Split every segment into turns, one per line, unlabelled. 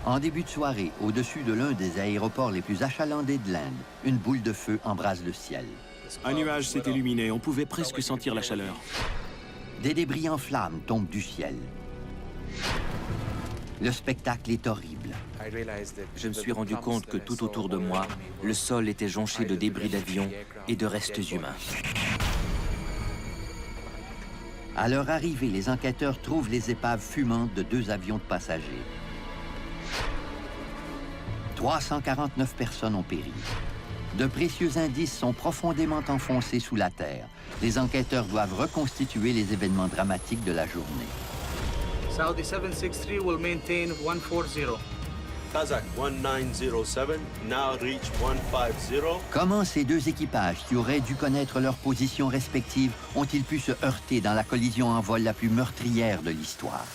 En début de soirée, au-dessus de l'un des aéroports les plus achalandés de l'Inde, une boule de feu embrase le ciel.
Un nuage s'est illuminé, on pouvait presque sentir la chaleur.
Des débris en flammes tombent du ciel. Le spectacle est horrible.
Je me suis rendu compte que tout autour de moi, le sol était jonché de débris d'avions et de restes humains.
À leur arrivée, les enquêteurs trouvent les épaves fumantes de 2 avions de passagers. 349 personnes ont péri. De précieux indices sont profondément enfoncés sous la terre. Les enquêteurs doivent reconstituer les événements dramatiques de la journée.
Saudi 763 will maintain 140.
Kazakh 1907, now reach 150.
Comment ces 2 équipages, qui auraient dû connaître leurs positions respectives, ont-ils pu se heurter dans la collision en vol la plus meurtrière de l'histoire?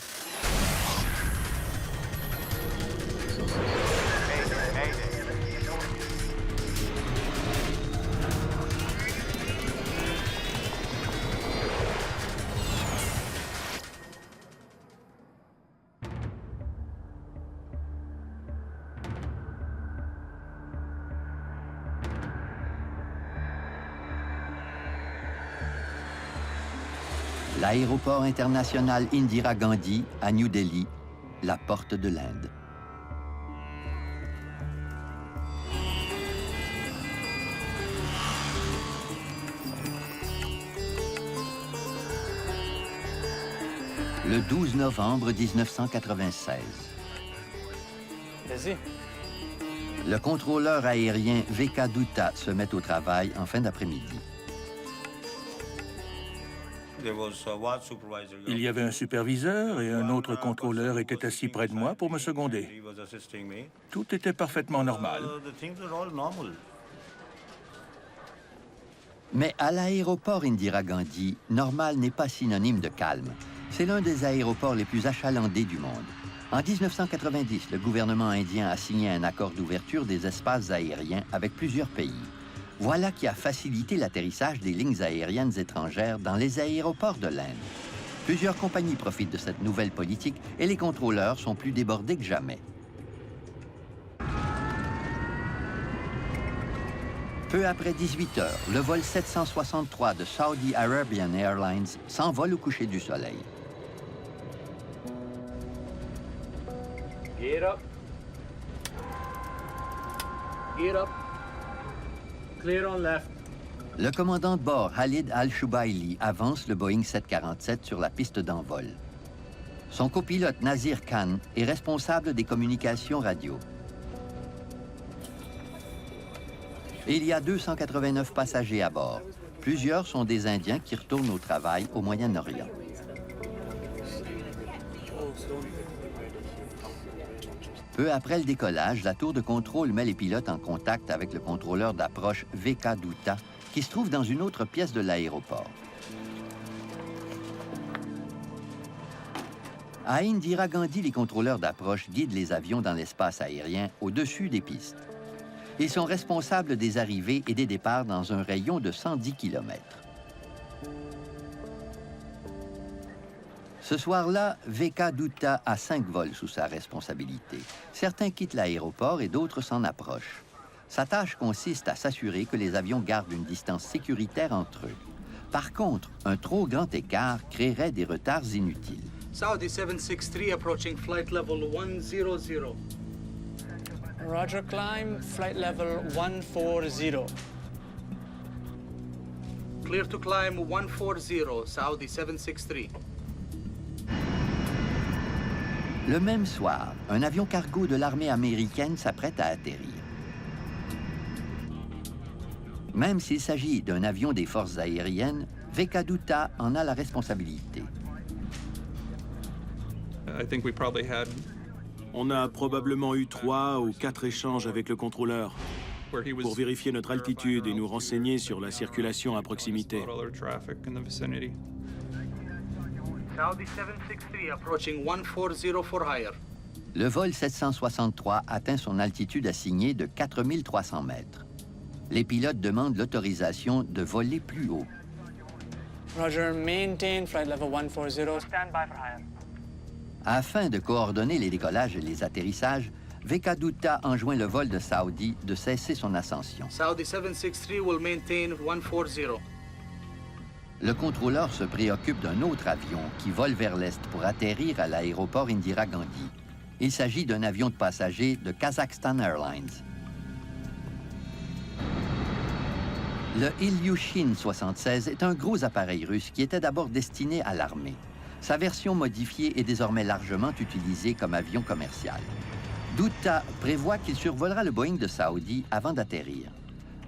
L'aéroport international Indira Gandhi à New Delhi, la porte de l'Inde. Le 12 novembre 1996.
Vas-y.
Le contrôleur aérien V.K. Dutta se met au travail en fin d'après-midi.
Il y avait un superviseur et un autre contrôleur était assis près de moi pour me seconder. Tout était parfaitement normal.
Mais à l'aéroport Indira Gandhi, normal n'est pas synonyme de calme. C'est l'un des aéroports les plus achalandés du monde. En 1990, le gouvernement indien a signé un accord d'ouverture des espaces aériens avec plusieurs pays. Voilà qui a facilité l'atterrissage des lignes aériennes étrangères dans les aéroports de l'Inde. Plusieurs compagnies profitent de cette nouvelle politique et les contrôleurs sont plus débordés que jamais. Peu après 18 heures, le vol 763 de Saudi Arabian Airlines s'envole au coucher du soleil.
Gear up. Gear up. Clear on left.
Le commandant de bord, Khalid Al-Shubaili, avance le Boeing 747 sur la piste d'envol. Son copilote, Nazir Khan, est responsable des communications radio. Il y a 289 passagers à bord. Plusieurs sont des Indiens qui retournent au travail au Moyen-Orient. Peu après le décollage, la tour de contrôle met les pilotes en contact avec le contrôleur d'approche V.K. Dutta, qui se trouve dans une autre pièce de l'aéroport. À Indira Gandhi, les contrôleurs d'approche guident les avions dans l'espace aérien au-dessus des pistes. Ils sont responsables des arrivées et des départs dans un rayon de 110 km. Ce soir-là, V.K. Dutta a 5 vols sous sa responsabilité. Certains quittent l'aéroport et d'autres s'en approchent. Sa tâche consiste à s'assurer que les avions gardent une distance sécuritaire entre eux. Par contre, un trop grand écart créerait des retards inutiles.
Saudi 763 approaching flight level 100.
Roger, climb, flight level 140.
Clear to climb 140, Saudi 763.
Le même soir, un avion cargo de l'armée américaine s'apprête à atterrir. Même s'il s'agit d'un avion des forces aériennes, V.K. Dutta en a la responsabilité.
On a probablement eu 3 ou 4 échanges avec le contrôleur pour vérifier notre altitude et nous renseigner sur la circulation à proximité.
Saudi 763 approaching 140 for higher.
Le vol 763 atteint son altitude assignée de 4300 mètres. Les pilotes demandent l'autorisation de voler plus haut.
Roger, maintain flight level 140.
Stand by for higher.
Afin de coordonner les décollages et les atterrissages, Venkadutta enjoint le vol de Saudi de cesser son ascension.
Saudi 763 will maintain 140.
Le contrôleur se préoccupe d'un autre avion qui vole vers l'est pour atterrir à l'aéroport Indira Gandhi. Il s'agit d'un avion de passagers de Kazakhstan Airlines. Le Ilyushin 76 est un gros appareil russe qui était d'abord destiné à l'armée. Sa version modifiée est désormais largement utilisée comme avion commercial. Dutta prévoit qu'il survolera le Boeing de Saudi avant d'atterrir.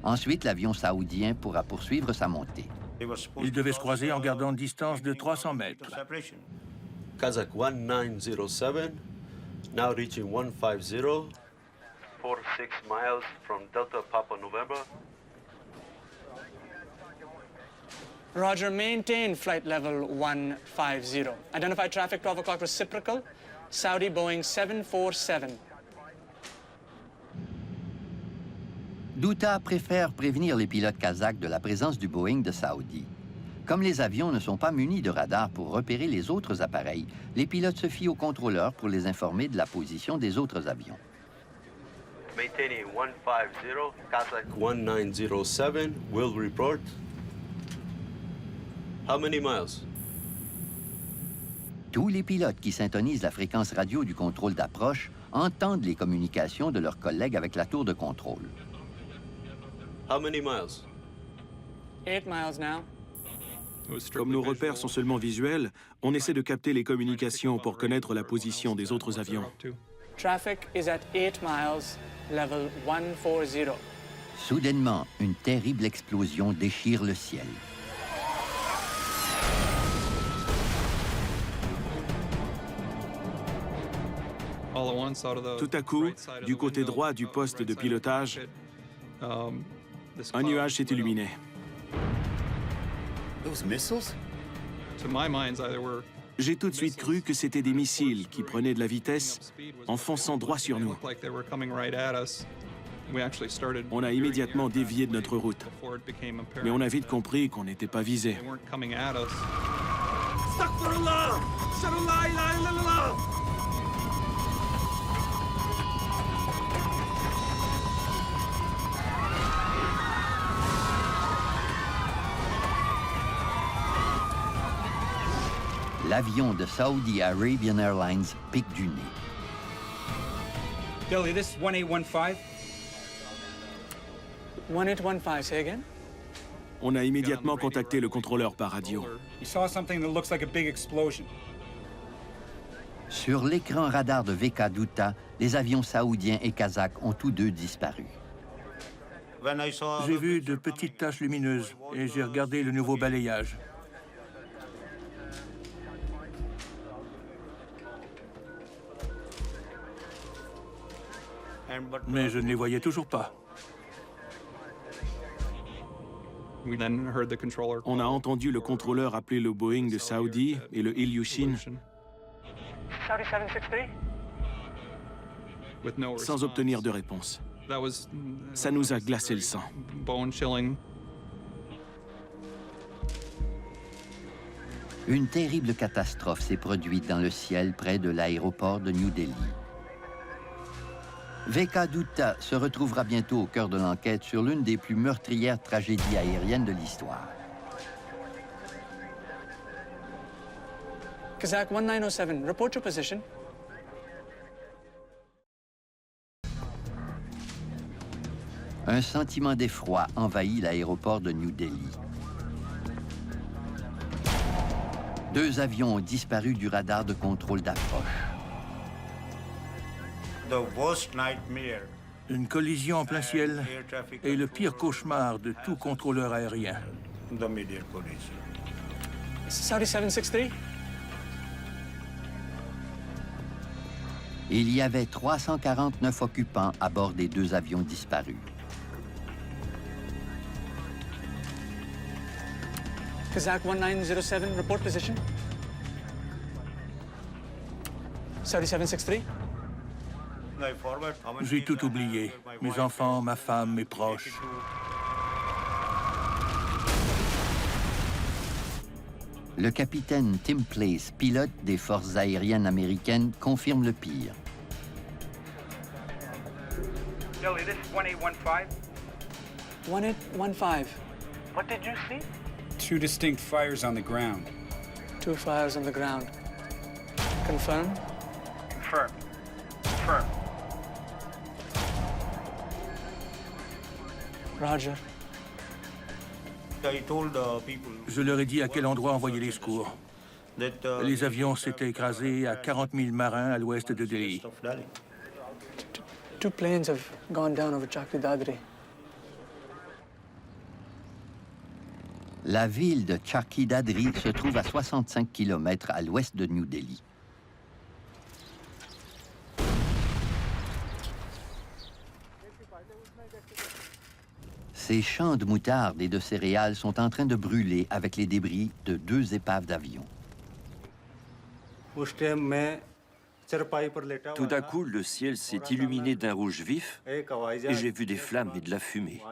Ensuite, l'avion saoudien pourra poursuivre sa montée.
Ils devaient se croiser en gardant une distance de 300 mètres.
Kazakh 1907, now reaching 150. 46 miles from Delta Papa November.
Roger, maintain flight level 150. Identify traffic 12 o'clock reciprocal, Saudi Boeing 747.
Dutta préfère prévenir les pilotes kazakhs de la présence du Boeing de Saudi. Comme les avions ne sont pas munis de radars pour repérer les autres appareils, les pilotes se fient aux contrôleurs pour les informer de la position des autres avions.
Maintaining 150, Kazakh 1907 will report. How many miles?
Tous les pilotes qui syntonisent la fréquence radio du contrôle d'approche entendent les communications de leurs collègues avec la tour de contrôle.
How many miles?
8 miles now.
Comme nos repères sont seulement visuels, on essaie de capter les communications pour connaître la position des autres avions.
Traffic is at 8 miles, level 140.
Soudainement, une terrible explosion déchire le ciel.
Tout à coup, du côté droit du poste de pilotage, un nuage s'est illuminé. J'ai tout de suite cru que c'était des missiles qui prenaient de la vitesse en fonçant droit sur nous. On a immédiatement dévié de notre route, mais on a vite compris qu'on n'était pas visé.
L'avion de Saudi Arabian Airlines pique du nez.
Billy, this is 1815.
1815, say again?
On a immédiatement contacté le contrôleur par radio.
You saw something that looks like a big explosion.
Sur l'écran radar de Venkadutta, les avions saoudiens et kazakhs ont tous deux disparu.
J'ai vu de petites taches lumineuses et j'ai regardé le nouveau balayage. Mais je ne les voyais toujours pas.
On a entendu le contrôleur appeler le Boeing de Saudi et le Ilyushin
Saudi 763?
sans obtenir de réponse. Ça nous a glacé le sang.
Une terrible catastrophe s'est produite dans le ciel près de l'aéroport de New Delhi. Venkadutta se retrouvera bientôt au cœur de l'enquête sur l'une des plus meurtrières tragédies aériennes de l'histoire.
Kazakh 1907, report your position.
Un sentiment d'effroi envahit l'aéroport de New Delhi. 2 avions ont disparu du radar de contrôle d'approche.
Une collision en plein ciel est le pire cauchemar de tout contrôleur aérien.
Saudi 763?
Il y avait 349 occupants à bord des 2 avions disparus.
Kazakh 1907, report position. Saudi 763?
J'ai tout oublié. Mes enfants, ma femme, mes proches.
Le capitaine Tim Place, pilote des forces aériennes américaines, confirme le pire.
Billy, this is 1815.
1815.
What did you see? Two distinct fires on the ground.
2 fires on the ground. Confirm?
Confirmed. Confirmed.
Roger.
Je leur ai dit à quel endroit envoyer les secours. Les avions s'étaient écrasés à 40 000 marins à l'ouest de Delhi.
2 planes have gone down over Chakri Dadri.
La ville de Chakri Dadri se trouve à 65 km à l'ouest de New Delhi. Ces champs de moutarde et de céréales sont en train de brûler avec les débris de 2 épaves d'avions.
Tout d'un coup, le ciel s'est illuminé d'un rouge vif et j'ai vu des flammes et de la fumée.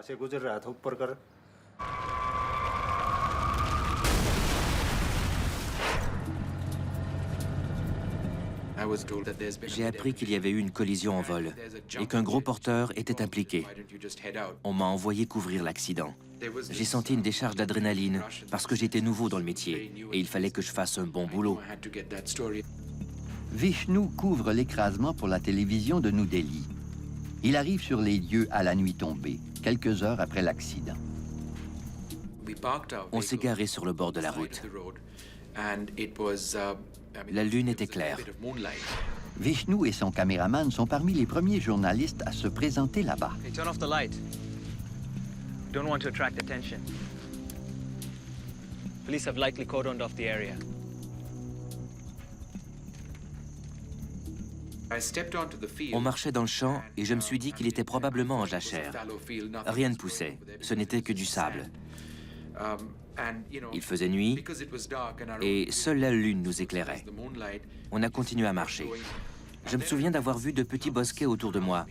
J'ai appris qu'il y avait eu une collision en vol et qu'un gros porteur était impliqué. On m'a envoyé couvrir l'accident. J'ai senti une décharge d'adrénaline parce que j'étais nouveau dans le métier et il fallait que je fasse un bon boulot.
Vishnu couvre l'écrasement pour la télévision de New Delhi. Il arrive sur les lieux à la nuit tombée, quelques heures après l'accident.
On s'est garé sur le bord de la route. La lune était claire.
Vishnu et son caméraman sont parmi les premiers journalistes à se présenter là-bas.
Hey, turn off the light. Don't want to attract attention. Police have likely cordoned off the area.
On marchait dans le champ et je me suis dit qu'il était probablement en jachère. Rien ne poussait, ce n'était que du sable. Il faisait nuit et seule la lune nous éclairait. On a continué à marcher. Je me souviens d'avoir vu de petits bosquets autour de moi.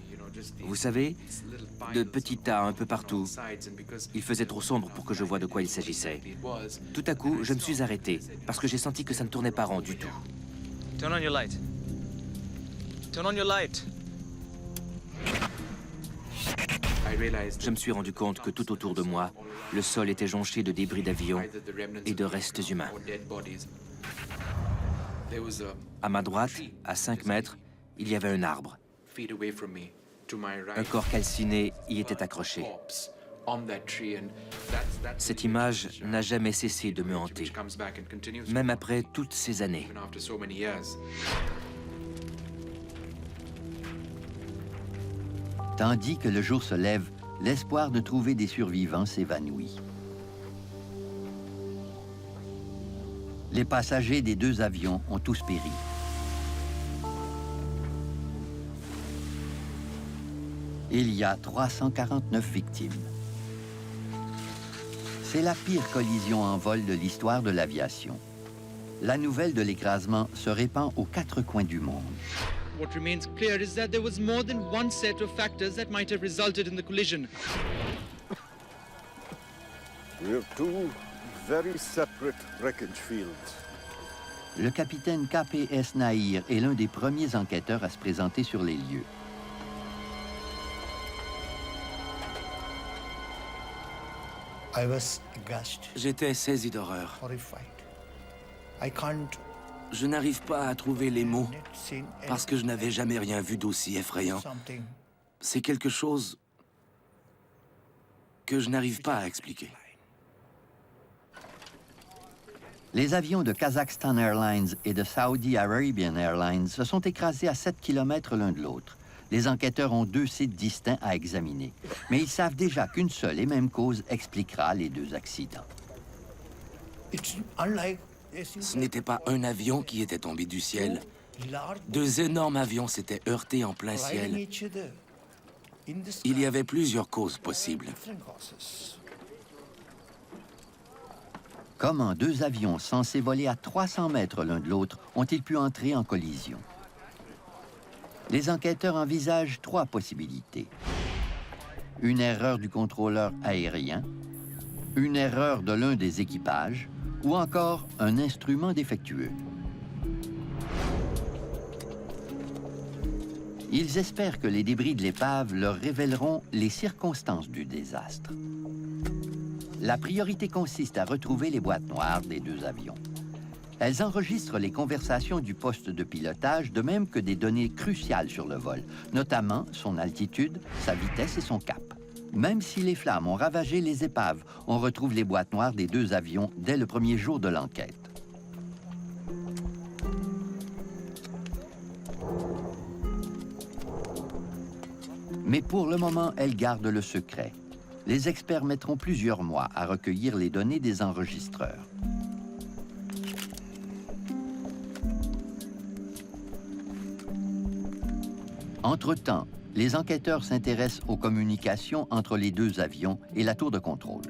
Vous savez, de petits tas un peu partout. Il faisait trop sombre pour que je voie de quoi il s'agissait. Tout à coup, je me suis arrêté parce que j'ai senti que ça ne tournait pas rond du tout.
Turn on your light. Turn on your light.
Je me suis rendu compte que tout autour de moi, le sol était jonché de débris d'avions et de restes humains. À ma droite, à 5 mètres, il y avait un arbre. Un corps calciné y était accroché. Cette image n'a jamais cessé de me hanter, même après toutes ces années.
Tandis que le jour se lève, l'espoir de trouver des survivants s'évanouit. Les passagers des 2 avions ont tous péri. Il y a 349 victimes. C'est la pire collision en vol de l'histoire de l'aviation. La nouvelle de l'écrasement se répand aux 4 coins du monde.
What remains clear is that there was more than one set of factors that might have resulted in the collision.
We have 2 very separate wreckage fields.
Le capitaine KPS Nair est l'un des premiers enquêteurs à se présenter sur les lieux.
J'étais saisi d'horreur. Je n'arrive pas à trouver les mots parce que je n'avais jamais rien vu d'aussi effrayant. C'est quelque chose que je n'arrive pas à expliquer.
Les avions de Kazakhstan Airlines et de Saudi Arabian Airlines se sont écrasés à 7 km l'un de l'autre. Les enquêteurs ont 2 sites distincts à examiner, mais ils savent déjà qu'une seule et même cause expliquera les 2 accidents.
Ce n'était pas un avion qui était tombé du ciel. 2 énormes avions s'étaient heurtés en plein ciel. Il y avait plusieurs causes possibles.
Comment 2 avions censés voler à 300 mètres l'un de l'autre ont-ils pu entrer en collision? Les enquêteurs envisagent 3 possibilités. Une erreur du contrôleur aérien, une erreur de l'un des équipages ou encore un instrument défectueux. Ils espèrent que les débris de l'épave leur révéleront les circonstances du désastre. La priorité consiste à retrouver les boîtes noires des deux avions. Elles enregistrent les conversations du poste de pilotage, de même que des données cruciales sur le vol, notamment son altitude, sa vitesse et son cap. Même si les flammes ont ravagé les épaves, on retrouve les boîtes noires des deux avions dès le premier jour de l'enquête. Mais pour le moment, elles gardent le secret. Les experts mettront plusieurs mois à recueillir les données des enregistreurs. Entre-temps, les enquêteurs s'intéressent aux communications entre les deux avions et la tour de contrôle.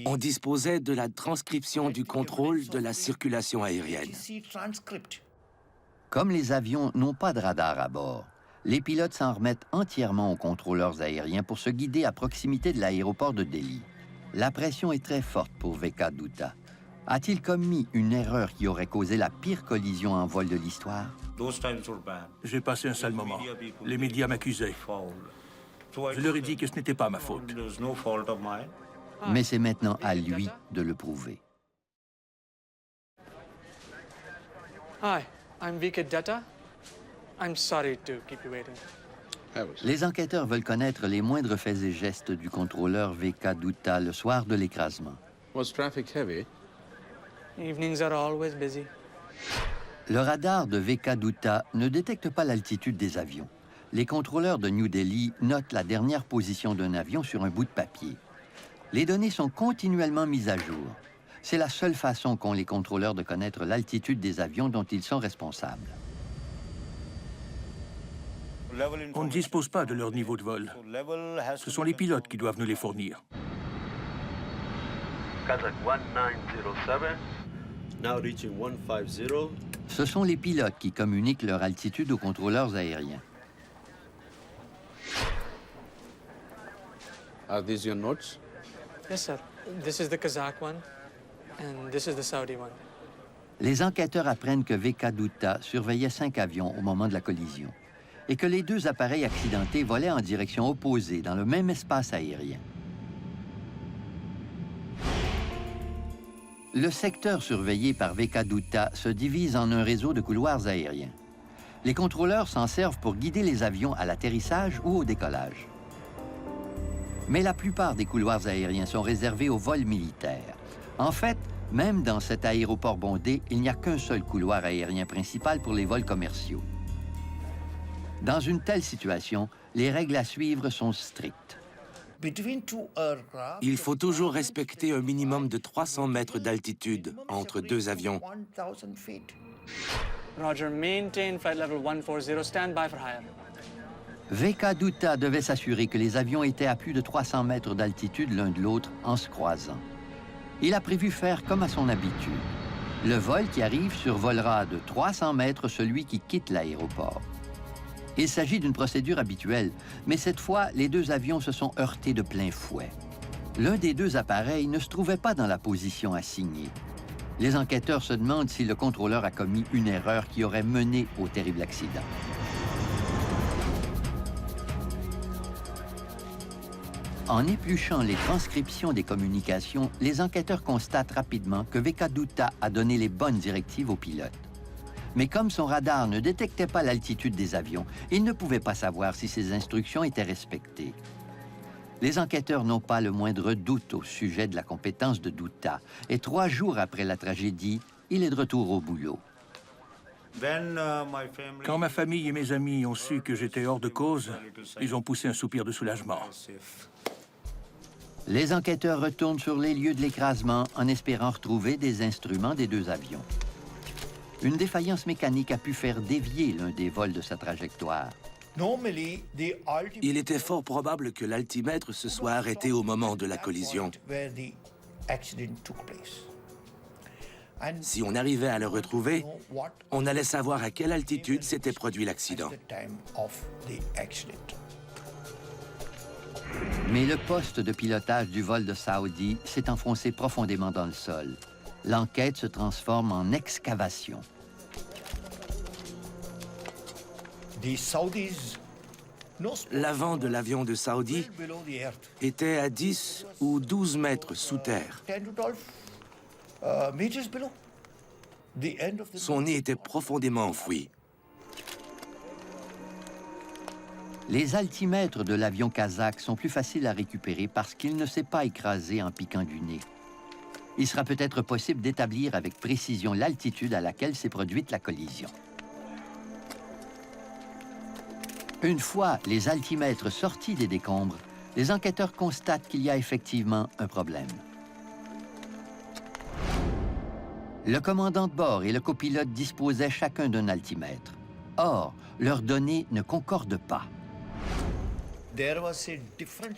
On disposait de la transcription du contrôle de la circulation aérienne.
Comme les avions n'ont pas de radar à bord, les pilotes s'en remettent entièrement aux contrôleurs aériens pour se guider à proximité de l'aéroport de Delhi. La pression est très forte pour Veka Dutta. A-t-il commis une erreur qui aurait causé la pire collision en vol de l'histoire?
J'ai passé un sale moment. Les médias m'accusaient. Je leur ai dit que ce n'était pas ma faute.
Mais c'est maintenant à lui de le prouver.
Hi, I'm Veka Dutta. I'm sorry to keep you waiting.
Les enquêteurs veulent connaître les moindres faits et gestes du contrôleur Veka Dutta le soir de l'écrasement.
Was traffic heavy?
Evenings are always busy.
Le radar de Veka Dutta ne détecte pas l'altitude des avions. Les contrôleurs de New Delhi notent la dernière position d'un avion sur un bout de papier. Les données sont continuellement mises à jour. C'est la seule façon qu'ont les contrôleurs de connaître l'altitude des avions dont ils sont responsables.
On ne dispose pas de leur niveau de vol. Ce sont les pilotes qui doivent nous les fournir.
Kazakh 1907, now reaching 150.
Ce sont les pilotes qui communiquent leur altitude aux contrôleurs aériens.
Are these your notes?
Yes, sir. This is the Kazakh one, and this is the Saudi one.
Les enquêteurs apprennent que Veka Dutta surveillait 5 avions au moment de la collision et que les deux appareils accidentés volaient en direction opposée dans le même espace aérien. Le secteur surveillé par Veka Dutta se divise en un réseau de couloirs aériens. Les contrôleurs s'en servent pour guider les avions à l'atterrissage ou au décollage. Mais la plupart des couloirs aériens sont réservés aux vols militaires. En fait, même dans cet aéroport bondé, il n'y a qu'un seul couloir aérien principal pour les vols commerciaux. Dans une telle situation, les règles à suivre sont strictes.
Il faut toujours respecter un minimum de 300 mètres d'altitude entre deux avions.
Roger, maintain flight level 140, stand by for hire.
Veka Dutta devait s'assurer que les avions étaient à plus de 300 mètres d'altitude l'un de l'autre en se croisant. Il a prévu faire comme à son habitude. Le vol qui arrive survolera de 300 mètres celui qui quitte l'aéroport. Il s'agit d'une procédure habituelle, mais cette fois, les deux avions se sont heurtés de plein fouet. L'un des deux appareils ne se trouvait pas dans la position assignée. Les enquêteurs se demandent si le contrôleur a commis une erreur qui aurait mené au terrible accident. En épluchant les transcriptions des communications, les enquêteurs constatent rapidement que Veka Dutta a donné les bonnes directives aux pilotes. Mais comme son radar ne détectait pas l'altitude des avions, il ne pouvait pas savoir si ses instructions étaient respectées. Les enquêteurs n'ont pas le moindre doute au sujet de la compétence de Dutta, et 3 jours après la tragédie, il est de retour au boulot.
Quand ma famille et mes amis ont su que j'étais hors de cause, ils ont poussé un soupir de soulagement.
Les enquêteurs retournent sur les lieux de l'écrasement en espérant retrouver des instruments des deux avions. Une défaillance mécanique a pu faire dévier l'un des vols de sa trajectoire.
Il était fort probable que l'altimètre se soit arrêté au moment de la collision. Si on arrivait à le retrouver, on allait savoir à quelle altitude s'était produit l'accident.
Mais le poste de pilotage du vol de Saudi s'est enfoncé profondément dans le sol. L'enquête se transforme en excavation.
L'avant de l'avion de Saudi était à 10 ou 12 mètres sous terre. Son nez était profondément enfoui.
Les altimètres de l'avion kazakh sont plus faciles à récupérer parce qu'il ne s'est pas écrasé en piquant du nez. Il sera peut-être possible d'établir avec précision l'altitude à laquelle s'est produite la collision. Une fois les altimètres sortis des décombres, les enquêteurs constatent qu'il y a effectivement un problème. Le commandant de bord et le copilote disposaient chacun d'un altimètre. Or, leurs données ne concordent pas.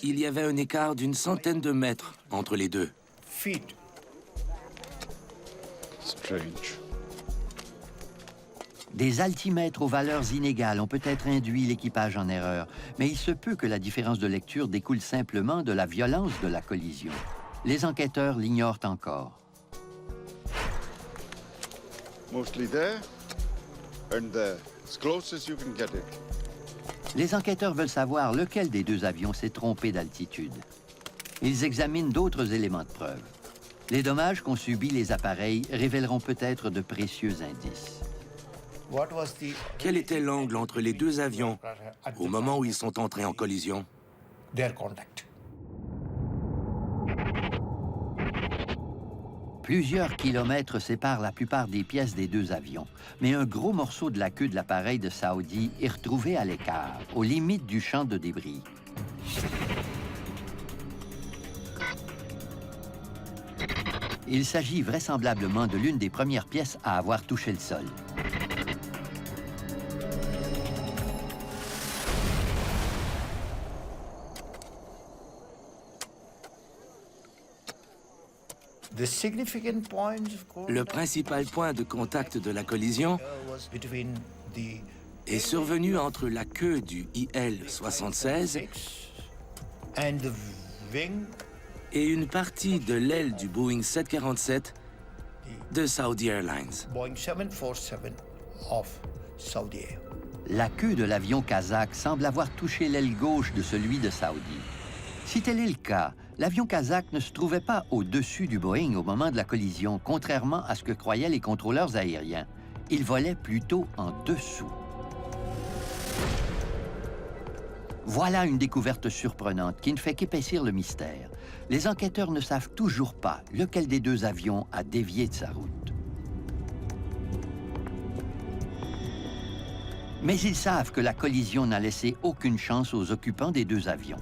Il y avait un écart d'une centaine de mètres entre les deux.
Strange.
Des altimètres aux valeurs inégales ont peut-être induit l'équipage en erreur, mais il se peut que la différence de lecture découle simplement de la violence de la collision. Les enquêteurs l'ignorent encore.
Mostly there and there, as close as you can get it.
Les enquêteurs veulent savoir lequel des deux avions s'est trompé d'altitude. Ils examinent d'autres éléments de preuve. Les dommages qu'ont subis les appareils révéleront peut-être de précieux indices.
Quel était l'angle entre les deux avions au moment où ils sont entrés en collision?
Plusieurs kilomètres séparent la plupart des pièces des deux avions, mais un gros morceau de la queue de l'appareil de Saudi est retrouvé à l'écart, aux limites du champ de débris. Il s'agit vraisemblablement de l'une des premières pièces à avoir touché le sol.
Le principal point de contact de la collision est survenu entre la queue du IL-76 et une partie de l'aile du Boeing 747 de Saudi Airlines.
La queue de l'avion kazakh semble avoir touché l'aile gauche de celui de Saudi. Si tel est le cas, l'avion kazakh ne se trouvait pas au-dessus du Boeing au moment de la collision, contrairement à ce que croyaient les contrôleurs aériens. Il volait plutôt en dessous. Voilà une découverte surprenante qui ne fait qu'épaissir le mystère. Les enquêteurs ne savent toujours pas lequel des deux avions a dévié de sa route. Mais ils savent que la collision n'a laissé aucune chance aux occupants des deux avions.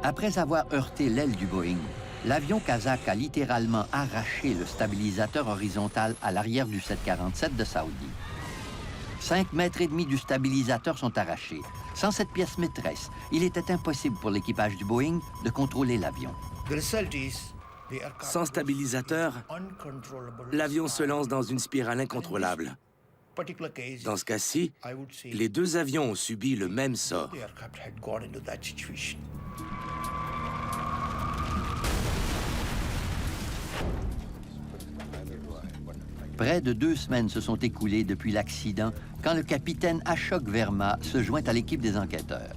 Après avoir heurté l'aile du Boeing, l'avion kazakh a littéralement arraché le stabilisateur horizontal à l'arrière du 747 de Saudi. 5,5 mètres du stabilisateur sont arrachés. Sans cette pièce maîtresse, il était impossible pour l'équipage du Boeing de contrôler l'avion.
Sans stabilisateur, l'avion se lance dans une spirale incontrôlable. Dans ce cas-ci, les deux avions ont subi le même sort.
Près de 2 semaines se sont écoulées depuis l'accident quand le capitaine Ashok Verma se joint à l'équipe des enquêteurs.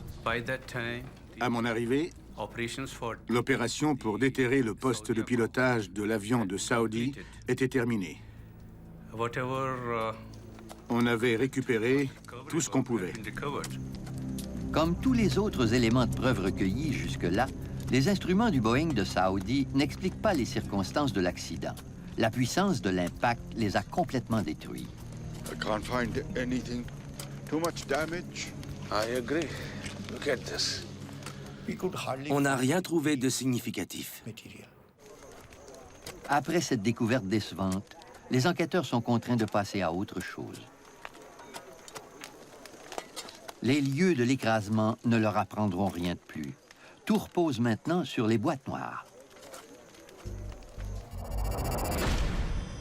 À mon arrivée, l'opération pour déterrer le poste de pilotage de l'avion de Saudi était terminée. On avait récupéré tout ce qu'on pouvait.
Comme tous les autres éléments de preuve recueillis jusque-là, les instruments du Boeing de Saudi n'expliquent pas les circonstances de l'accident. La puissance de l'impact les a complètement détruits.
I can't find anything. Too much damage.
I agree. Look at this.
On n'a rien trouvé de significatif.
Après cette découverte décevante, les enquêteurs sont contraints de passer à autre chose. Les lieux de l'écrasement ne leur apprendront rien de plus. Tout repose maintenant sur les boîtes noires.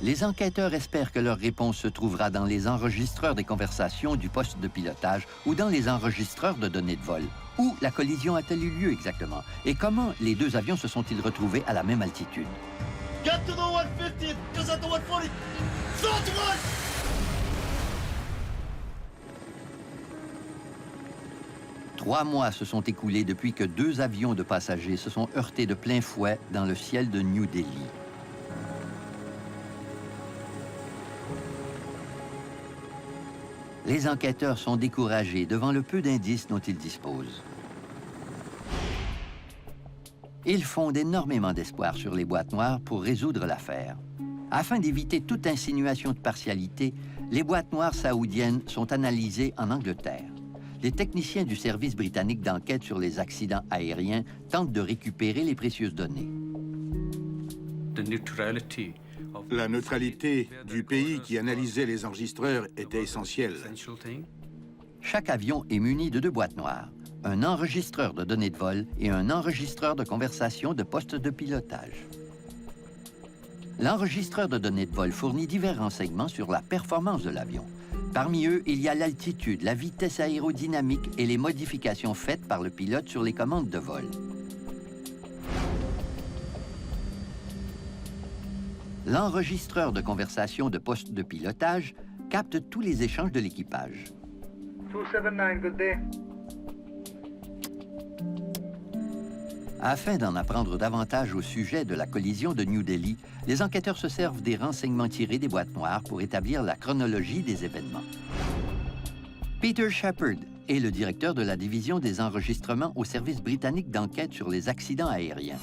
Les enquêteurs espèrent que leur réponse se trouvera dans les enregistreurs des conversations du poste de pilotage ou dans les enregistreurs de données de vol. Où la collision a-t-elle eu lieu exactement? Et comment les deux avions se sont-ils retrouvés à la même altitude?
Get to the 150, just at the 140. Start one!
Trois mois se sont écoulés depuis que deux avions de passagers se sont heurtés de plein fouet dans le ciel de New Delhi. Les enquêteurs sont découragés devant le peu d'indices dont ils disposent. Ils fondent énormément d'espoir sur les boîtes noires pour résoudre l'affaire. Afin d'éviter toute insinuation de partialité, les boîtes noires saoudiennes sont analysées en Angleterre. Les techniciens du service britannique d'enquête sur les accidents aériens tentent de récupérer les précieuses données.
La neutralité du pays qui analysait les enregistreurs était essentielle.
Chaque avion est muni de deux boîtes noires, un enregistreur de données de vol et un enregistreur de conversation de poste de pilotage. L'enregistreur de données de vol fournit divers renseignements sur la performance de l'avion. Parmi eux, il y a l'altitude, la vitesse aérodynamique et les modifications faites par le pilote sur les commandes de vol. L'enregistreur de conversation de poste de pilotage capte tous les échanges de l'équipage.
279, good day.
Afin d'en apprendre davantage au sujet de la collision de New Delhi, les enquêteurs se servent des renseignements tirés des boîtes noires pour établir la chronologie des événements. Peter Shepard est le directeur de la division des enregistrements au service britannique d'enquête sur les accidents aériens.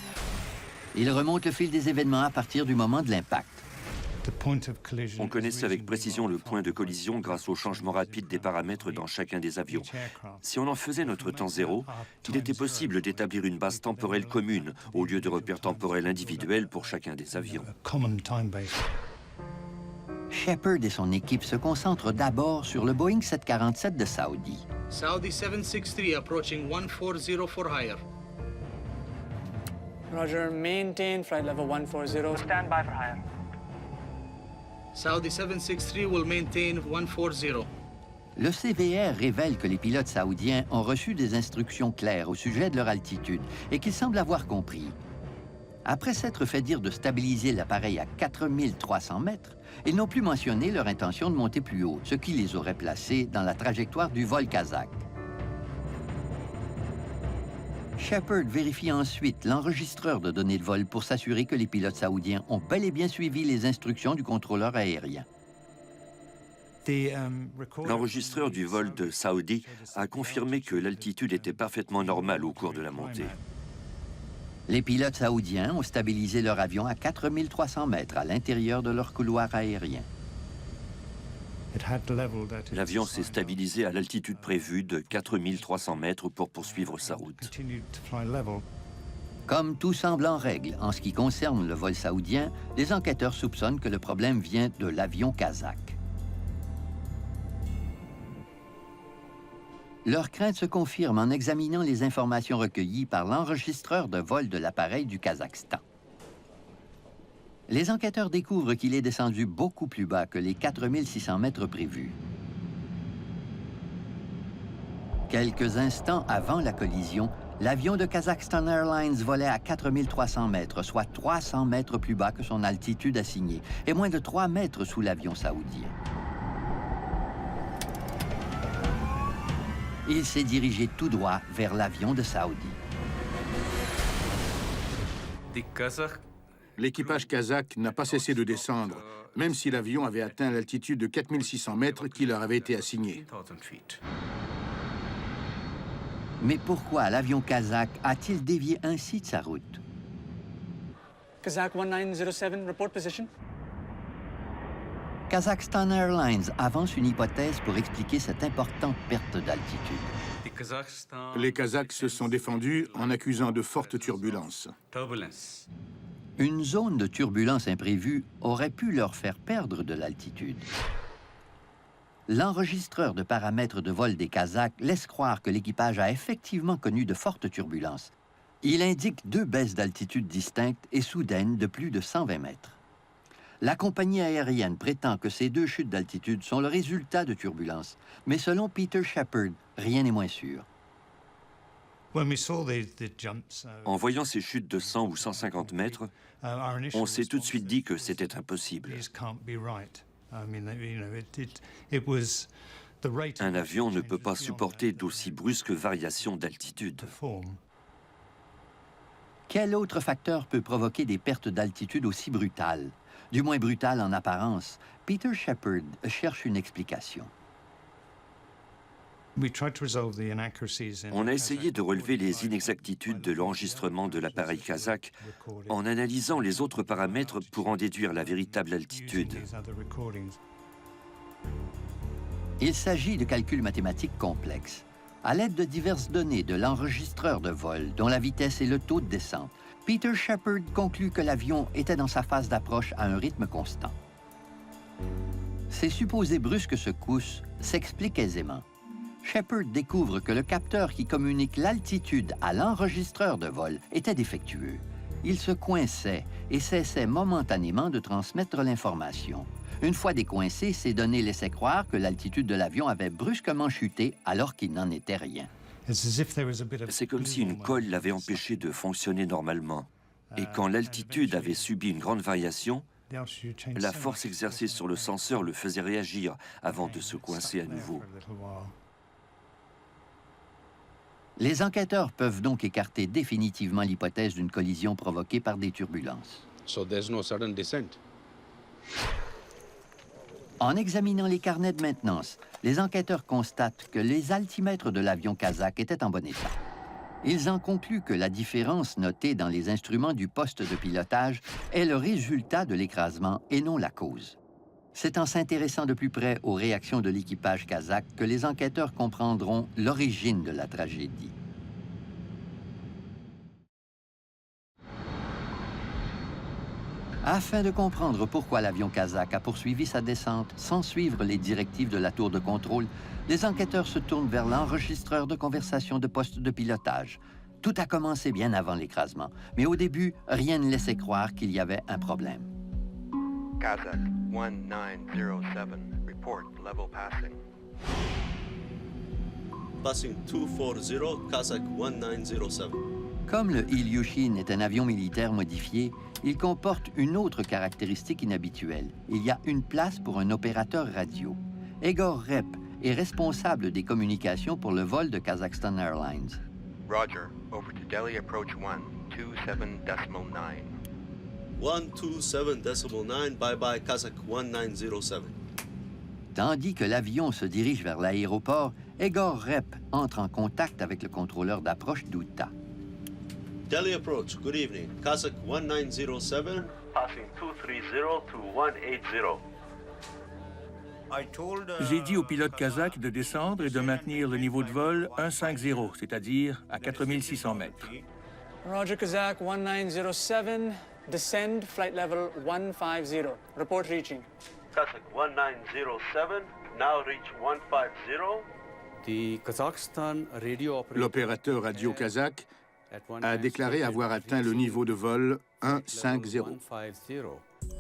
Il remonte le fil des événements à partir du moment de l'impact.
On connaissait avec précision le point de collision grâce au changement rapide des paramètres dans chacun des avions. Si on en faisait notre temps zéro, il était possible d'établir une base temporelle commune au lieu de repères temporels individuels pour chacun des avions.
Shepard et son équipe se concentrent d'abord sur le Boeing 747 de Saudi.
Saudi 763 approaching 140 for higher.
Roger, maintain flight level 140. Stand by for higher.
Saudi 763 will maintain 140.
Le CVR révèle que les pilotes saoudiens ont reçu des instructions claires au sujet de leur altitude et qu'ils semblent avoir compris. Après s'être fait dire de stabiliser l'appareil à 4300 mètres, ils n'ont plus mentionné leur intention de monter plus haut, ce qui les aurait placés dans la trajectoire du vol kazakh. Shepard vérifie ensuite l'enregistreur de données de vol pour s'assurer que les pilotes saoudiens ont bel et bien suivi les instructions du contrôleur aérien.
L'enregistreur du vol de Saudi a confirmé que l'altitude était parfaitement normale au cours de la montée.
Les pilotes saoudiens ont stabilisé leur avion à 4300 mètres à l'intérieur de leur couloir aérien.
L'avion s'est stabilisé à l'altitude prévue de 4300 mètres pour poursuivre sa route.
Comme tout semble en règle en ce qui concerne le vol saoudien, les enquêteurs soupçonnent que le problème vient de l'avion kazakh. Leur crainte se confirme en examinant les informations recueillies par l'enregistreur de vol de l'appareil du Kazakhstan. Les enquêteurs découvrent qu'il est descendu beaucoup plus bas que les 4600 mètres prévus. Quelques instants avant la collision, l'avion de Kazakhstan Airlines volait à 4300 mètres, soit 300 mètres plus bas que son altitude assignée, et moins de 3 mètres sous l'avion saoudien. Il s'est dirigé tout droit vers l'avion de Saudi.
L'équipage kazakh n'a pas cessé de descendre, même si l'avion avait atteint l'altitude de 4600 mètres qui leur avait été assignée.
Mais pourquoi l'avion kazakh a-t-il dévié ainsi de sa route?
Kazakh 1907, report position.
Kazakhstan Airlines avance une hypothèse pour expliquer cette importante perte d'altitude.
Les Kazakhs se sont défendus en accusant de fortes turbulences.
Une zone de turbulence imprévue aurait pu leur faire perdre de l'altitude. L'enregistreur de paramètres de vol des Kazakhs laisse croire que l'équipage a effectivement connu de fortes turbulences. Il indique 2 baisses d'altitude distinctes et soudaines de plus de 120 mètres. La compagnie aérienne prétend que ces deux chutes d'altitude sont le résultat de turbulences. Mais selon Peter Shepard, rien n'est moins sûr.
En voyant ces chutes de 100 ou 150 mètres, on s'est tout de suite dit que c'était impossible. Un avion ne peut pas supporter d'aussi brusques variations d'altitude.
Quel autre facteur peut provoquer des pertes d'altitude aussi brutales? Du moins brutales en apparence. Peter Shepard cherche une explication.
On a essayé de relever les inexactitudes de l'enregistrement de l'appareil kazakh en analysant les autres paramètres pour en déduire la véritable altitude.
Il s'agit de calculs mathématiques complexes. À l'aide de diverses données de l'enregistreur de vol, dont la vitesse et le taux de descente, Peter Shepard conclut que l'avion était dans sa phase d'approche à un rythme constant. Ces supposées brusques secousses s'expliquent aisément. Shepard découvre que le capteur qui communique l'altitude à l'enregistreur de vol était défectueux. Il se coinçait et cessait momentanément de transmettre l'information. Une fois décoincé, ces données laissaient croire que l'altitude de l'avion avait brusquement chuté alors qu'il n'en était rien.
C'est comme si une colle l'avait empêché de fonctionner normalement. Et quand l'altitude avait subi une grande variation, la force exercée sur le senseur le faisait réagir avant de se coincer à nouveau.
Les enquêteurs peuvent donc écarter définitivement l'hypothèse d'une collision provoquée par des turbulences. En examinant les carnets de maintenance, les enquêteurs constatent que les altimètres de l'avion kazakh étaient en bon état. Ils en concluent que la différence notée dans les instruments du poste de pilotage est le résultat de l'écrasement et non la cause. C'est en s'intéressant de plus près aux réactions de l'équipage kazakh que les enquêteurs comprendront l'origine de la tragédie. Afin de comprendre pourquoi l'avion kazakh a poursuivi sa descente sans suivre les directives de la tour de contrôle, les enquêteurs se tournent vers l'enregistreur de conversation de poste de pilotage. Tout a commencé bien avant l'écrasement, mais au début, rien ne laissait croire qu'il y avait un problème.
Kazakh 1907, report level passing.
Passing 240, Kazakh 1907.
Comme le Ilyushin est un avion militaire modifié, il comporte une autre caractéristique inhabituelle. Il y a une place pour un opérateur radio. Egor Rep est responsable des communications pour le vol de Kazakhstan Airlines.
Roger, over to Delhi approach 127.9.
127.9, bye-bye, Kazakh 1907.
Tandis que l'avion se dirige vers l'aéroport, Egor Rep entre en contact avec le contrôleur d'approche d'Outa.
Delhi approach, good evening. Kazakh 1907.
Passing 230 to 180.
J'ai dit au pilote kazakh de descendre et de maintenir le niveau de vol 150, c'est-à-dire à 4600 mètres.
Roger, Kazakh 1907. Descend, flight level 150. Report reaching.
Kazakh 1907, now reach 150.
L'opérateur radio kazakh a déclaré avoir atteint le niveau de vol 150.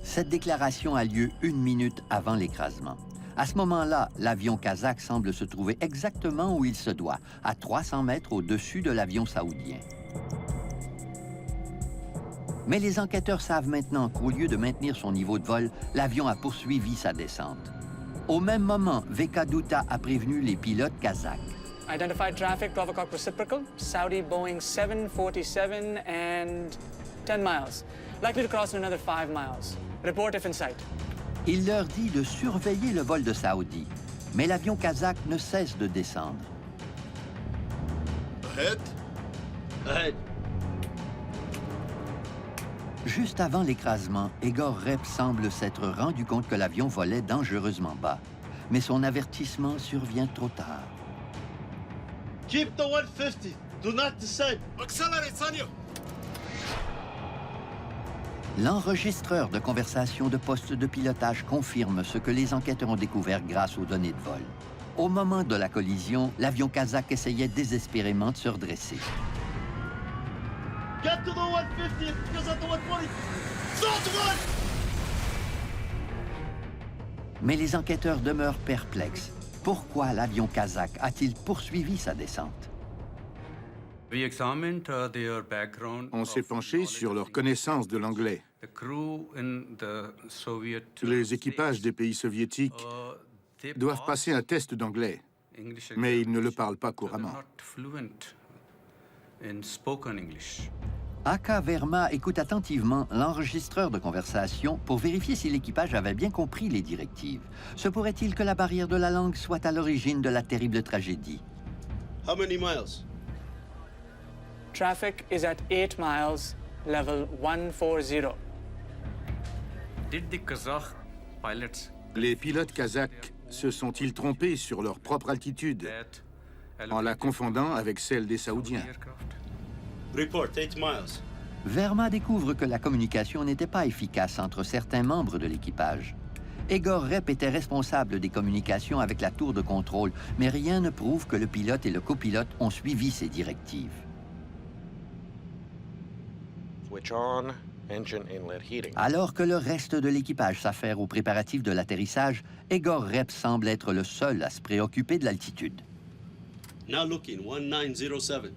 Cette déclaration a lieu 1 minute avant l'écrasement. À ce moment-là, l'avion kazakh semble se trouver exactement où il se doit, à 300 mètres au-dessus de l'avion saoudien. Mais les enquêteurs savent maintenant qu'au lieu de maintenir son niveau de vol, l'avion a poursuivi sa descente. Au même moment, VK Douta a prévenu les pilotes kazakhs.
Identified traffic, Bravo Cock reciprocal, Saudi Boeing 747 and 10 miles. Likely to cross in another 5 miles. Report if in sight.
Il leur dit de surveiller le vol de Saoudi, mais l'avion kazakh ne cesse de descendre.
Ahead. Ahead.
Juste avant l'écrasement, Egor Rep semble s'être rendu compte que l'avion volait dangereusement bas. Mais son avertissement survient trop tard.
Keep the 150. Do not descend. Accelerate, Sanya.
L'enregistreur de conversation de poste de pilotage confirme ce que les enquêteurs ont découvert grâce aux données de vol. Au moment de la collision, l'avion kazakh essayait désespérément de se redresser.
Get to the 150, because at the 140. Start one!
Mais les enquêteurs demeurent perplexes. Pourquoi l'avion kazakh a-t-il poursuivi sa descente?
On s'est penché sur leur connaissance de l'anglais. Les équipages des pays soviétiques doivent passer un test d'anglais, mais ils ne le parlent pas couramment.
Aka Verma écoute attentivement l'enregistreur de conversation pour vérifier si l'équipage avait bien compris les directives. Se pourrait-il que la barrière de la langue soit à l'origine de la terrible tragédie?
How many miles?
Traffic is at 8 miles, level 140.
Les pilotes kazakhs se sont-ils trompés sur leur propre altitude en la confondant avec celle des Saoudiens?
Report, 8 miles.
Verma découvre que la communication n'était pas efficace entre certains membres de l'équipage. Egor Rep était responsable des communications avec la tour de contrôle, mais rien ne prouve que le pilote et le copilote ont suivi ses directives.
Switch on. Engine inlet heating.
Alors que le reste de l'équipage s'affaire aux préparatifs de l'atterrissage, Egor Rep semble être le seul à se préoccuper de l'altitude.
Now looking, 1907.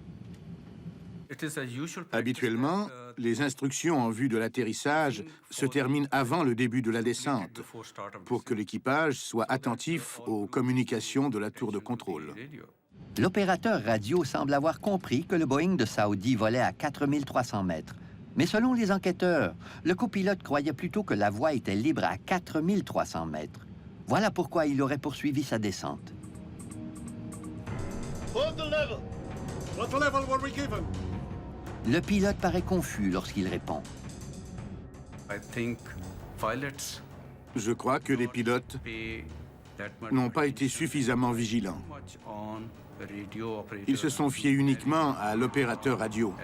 Habituellement, les instructions en vue de l'atterrissage se terminent avant le début de la descente, pour que l'équipage soit attentif aux communications de la tour de contrôle.
L'opérateur radio semble avoir compris que le Boeing de Saudi volait à 4300 mètres. Mais selon les enquêteurs, le copilote croyait plutôt que la voie était libre à 4300 mètres. Voilà pourquoi il aurait poursuivi sa descente.
Hold the level. What level were we given?
Le pilote paraît confus lorsqu'il répond.
Je crois que les pilotes n'ont pas été suffisamment vigilants. Ils se sont fiés uniquement à l'opérateur radio.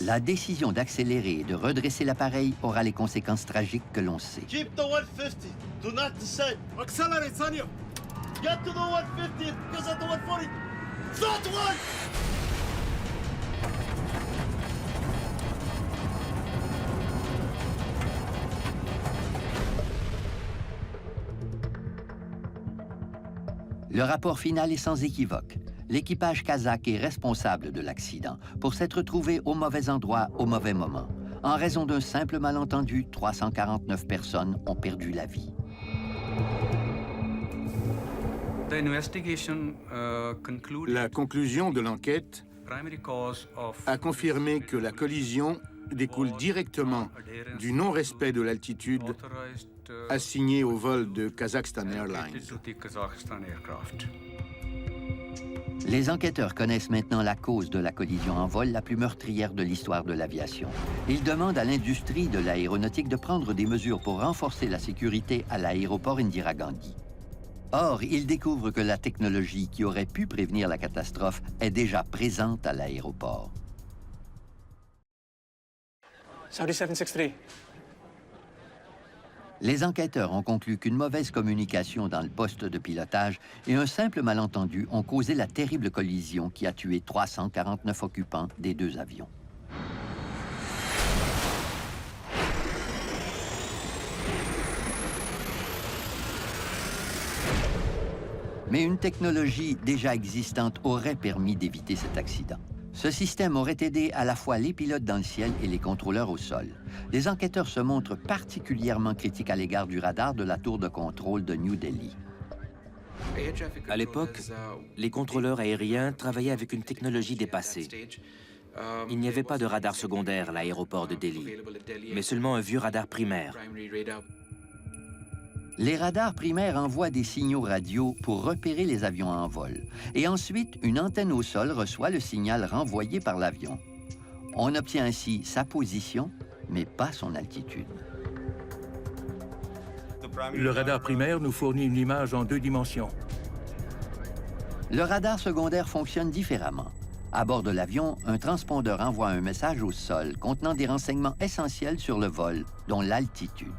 La décision d'accélérer et de redresser l'appareil aura les conséquences tragiques que l'on sait.
Keep the 150. Do not descend. Accelerate, Sanya. Get to the 150 because at the 140. Start one!
Le rapport final est sans équivoque. L'équipage kazakh est responsable de l'accident pour s'être trouvé au mauvais endroit au mauvais moment. En raison d'un simple malentendu, 349 personnes ont perdu la vie.
La conclusion de l'enquête a confirmé que la collision découle directement du non-respect de l'altitude assignée au vol de Kazakhstan Airlines.
Les enquêteurs connaissent maintenant la cause de la collision en vol la plus meurtrière de l'histoire de l'aviation. Ils demandent à l'industrie de l'aéronautique de prendre des mesures pour renforcer la sécurité à l'aéroport Indira Gandhi. Or, ils découvrent que la technologie qui aurait pu prévenir la catastrophe est déjà présente à l'aéroport.
Saudi 763.
Les enquêteurs ont conclu qu'une mauvaise communication dans le poste de pilotage et un simple malentendu ont causé la terrible collision qui a tué 349 occupants des deux avions. Mais une technologie déjà existante aurait permis d'éviter cet accident. Ce système aurait aidé à la fois les pilotes dans le ciel et les contrôleurs au sol. Les enquêteurs se montrent particulièrement critiques à l'égard du radar de la tour de contrôle de New Delhi.
À l'époque, les contrôleurs aériens travaillaient avec une technologie dépassée. Il n'y avait pas de radar secondaire à l'aéroport de Delhi, mais seulement un vieux radar primaire.
Les radars primaires envoient des signaux radio pour repérer les avions en vol. Et ensuite, une antenne au sol reçoit le signal renvoyé par l'avion. On obtient ainsi sa position, mais pas son altitude.
Le radar primaire nous fournit une image en 2 dimensions.
Le radar secondaire fonctionne différemment. À bord de l'avion, un transpondeur envoie un message au sol contenant des renseignements essentiels sur le vol, dont l'altitude.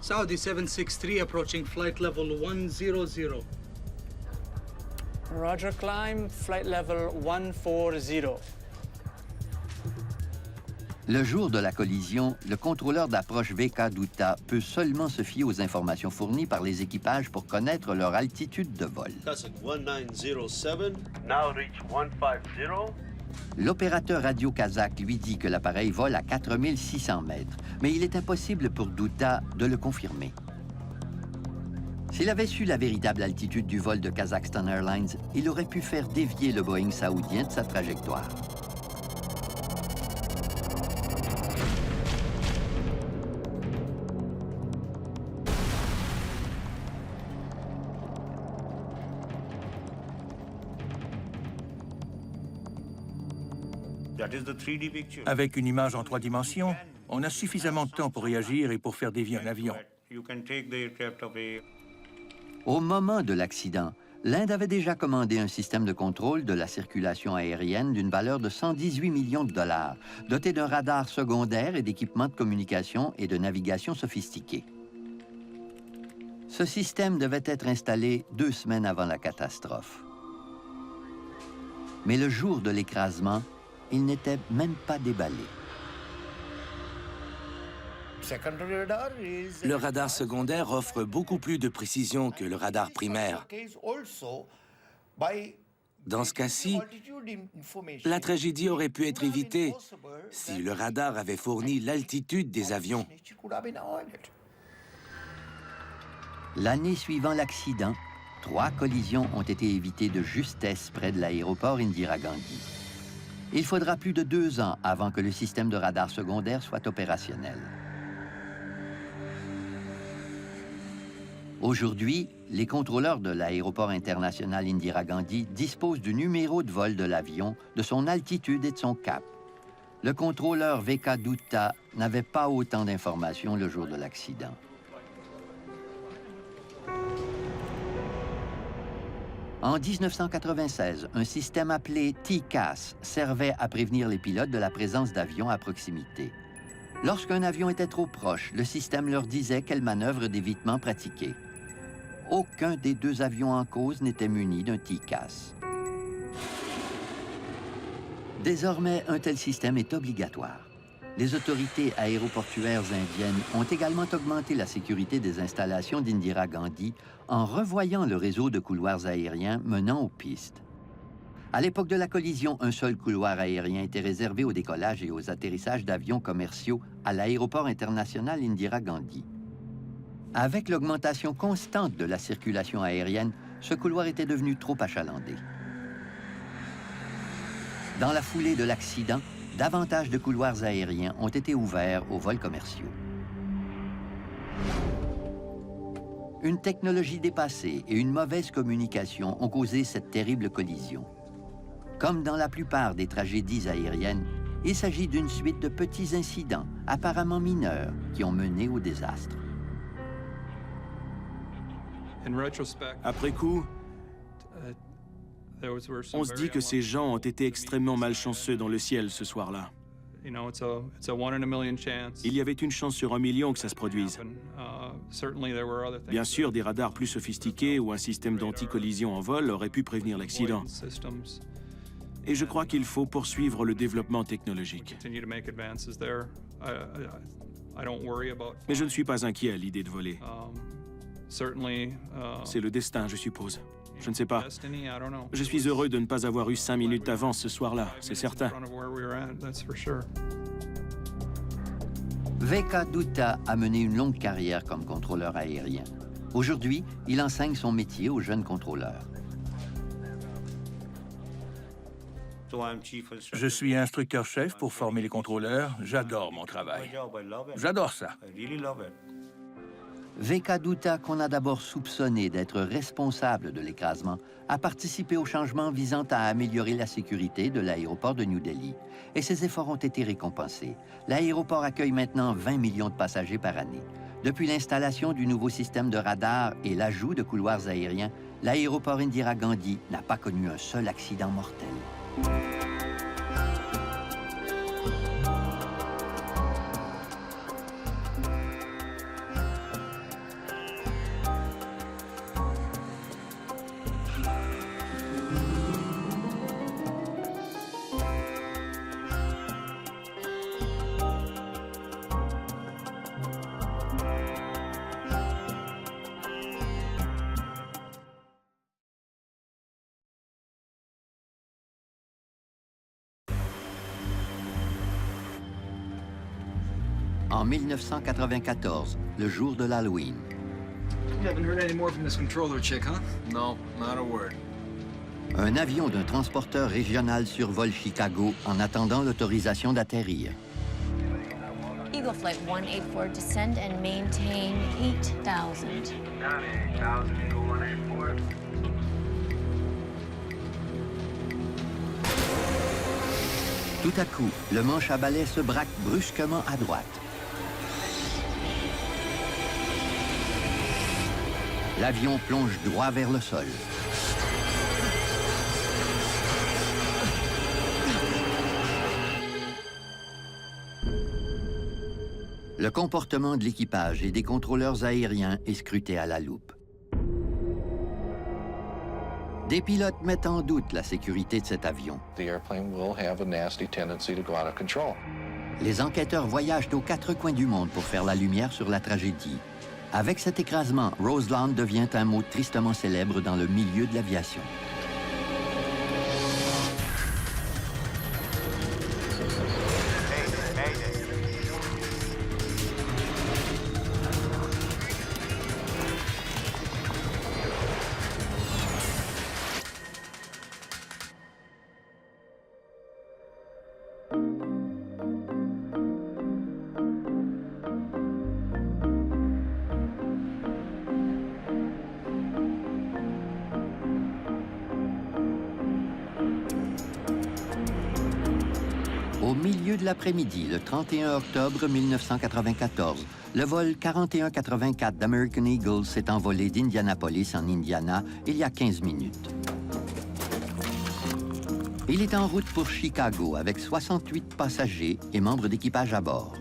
Saudi 763 approaching flight level 100.
Roger, climb, flight level 140.
Le jour de la collision, le contrôleur d'approche VK Dutta peut seulement se fier aux informations fournies par les équipages pour connaître leur altitude de vol.
Kazakh 1907, now reach 150.
L'opérateur radio kazakh lui dit que l'appareil vole à 4600 mètres, mais il est impossible pour Dutta de le confirmer. S'il avait su la véritable altitude du vol de Kazakhstan Airlines, il aurait pu faire dévier le Boeing saoudien de sa trajectoire.
Avec une image en 3 dimensions, on a suffisamment de temps pour réagir et pour faire dévier un avion.
Au moment de l'accident, l'Inde avait déjà commandé un système de contrôle de la circulation aérienne d'une valeur de 118 millions de dollars, doté d'un radar secondaire et d'équipements de communication et de navigation sophistiqués. Ce système devait être installé 2 semaines avant la catastrophe. Mais le jour de l'écrasement, il n'était même pas déballé.
Le radar secondaire offre beaucoup plus de précision que le radar primaire. Dans ce cas-ci, la tragédie aurait pu être évitée si le radar avait fourni l'altitude des avions.
L'année suivant l'accident, 3 collisions ont été évitées de justesse près de l'aéroport Indira Gandhi. Il faudra plus de 2 ans avant que le système de radar secondaire soit opérationnel. Aujourd'hui, les contrôleurs de l'aéroport international Indira Gandhi disposent du numéro de vol de l'avion, de son altitude et de son cap. Le contrôleur VK Dutta n'avait pas autant d'informations le jour de l'accident. En 1996, un système appelé TCAS servait à prévenir les pilotes de la présence d'avions à proximité. Lorsqu'un avion était trop proche, le système leur disait quelle manœuvre d'évitement pratiquer. Aucun des 2 avions en cause n'était muni d'un TCAS. Désormais, un tel système est obligatoire. Les autorités aéroportuaires indiennes ont également augmenté la sécurité des installations d'Indira Gandhi en revoyant le réseau de couloirs aériens menant aux pistes. À l'époque de la collision, un seul couloir aérien était réservé au décollage et aux atterrissages d'avions commerciaux à l'aéroport international Indira Gandhi. Avec l'augmentation constante de la circulation aérienne, ce couloir était devenu trop achalandé. Dans la foulée de l'accident, davantage de couloirs aériens ont été ouverts aux vols commerciaux. Une technologie dépassée et une mauvaise communication ont causé cette terrible collision. Comme dans la plupart des tragédies aériennes, il s'agit d'une suite de petits incidents, apparemment mineurs, qui ont mené au désastre.
Après coup, on se dit que ces gens ont été extrêmement malchanceux dans le ciel ce soir-là. Il y avait une chance sur 1 million que ça se produise. Bien sûr, des radars plus sophistiqués ou un système d'anti-collision en vol auraient pu prévenir l'accident. Et je crois qu'il faut poursuivre le développement technologique. Mais je ne suis pas inquiet à l'idée de voler. C'est le destin, je suppose. Je ne sais pas. Je suis heureux de ne pas avoir eu 5 minutes d'avance ce soir-là, c'est certain.
VK Dutta a mené une longue carrière comme contrôleur aérien. Aujourd'hui, il enseigne son métier aux jeunes contrôleurs.
Je suis instructeur-chef pour former les contrôleurs. J'adore mon travail. J'adore ça.
VK Dutta, qu'on a d'abord soupçonné d'être responsable de l'écrasement, a participé aux changements visant à améliorer la sécurité de l'aéroport de New Delhi. Et ses efforts ont été récompensés. L'aéroport accueille maintenant 20 millions de passagers par année. Depuis l'installation du nouveau système de radar et l'ajout de couloirs aériens, l'aéroport Indira Gandhi n'a pas connu un seul accident mortel. en 1994, le jour de l'Halloween.
You haven't heard any more from this controller chick, huh? No, not a word.
Un avion d'un transporteur régional survole Chicago en attendant l'autorisation d'atterrir.
Eagle Flight 184, descend and maintain 8,000.
98,000, Eagle 184.
Tout à coup, le manche à balai se braque brusquement à droite. L'avion plonge droit vers le sol. Le comportement de l'équipage et des contrôleurs aériens est scruté à la loupe. Des pilotes mettent en doute la sécurité de cet avion. Les enquêteurs voyagent aux quatre coins du monde pour faire la lumière sur la tragédie. Avec cet écrasement, Roseland devient un mot tristement célèbre dans le milieu de l'aviation. Au milieu de l'après-midi, le 31 octobre 1994, le vol 4184 d'American Eagle s'est envolé d'Indianapolis en Indiana il y a 15 minutes. Il est en route pour Chicago avec 68 passagers et membres d'équipage à bord.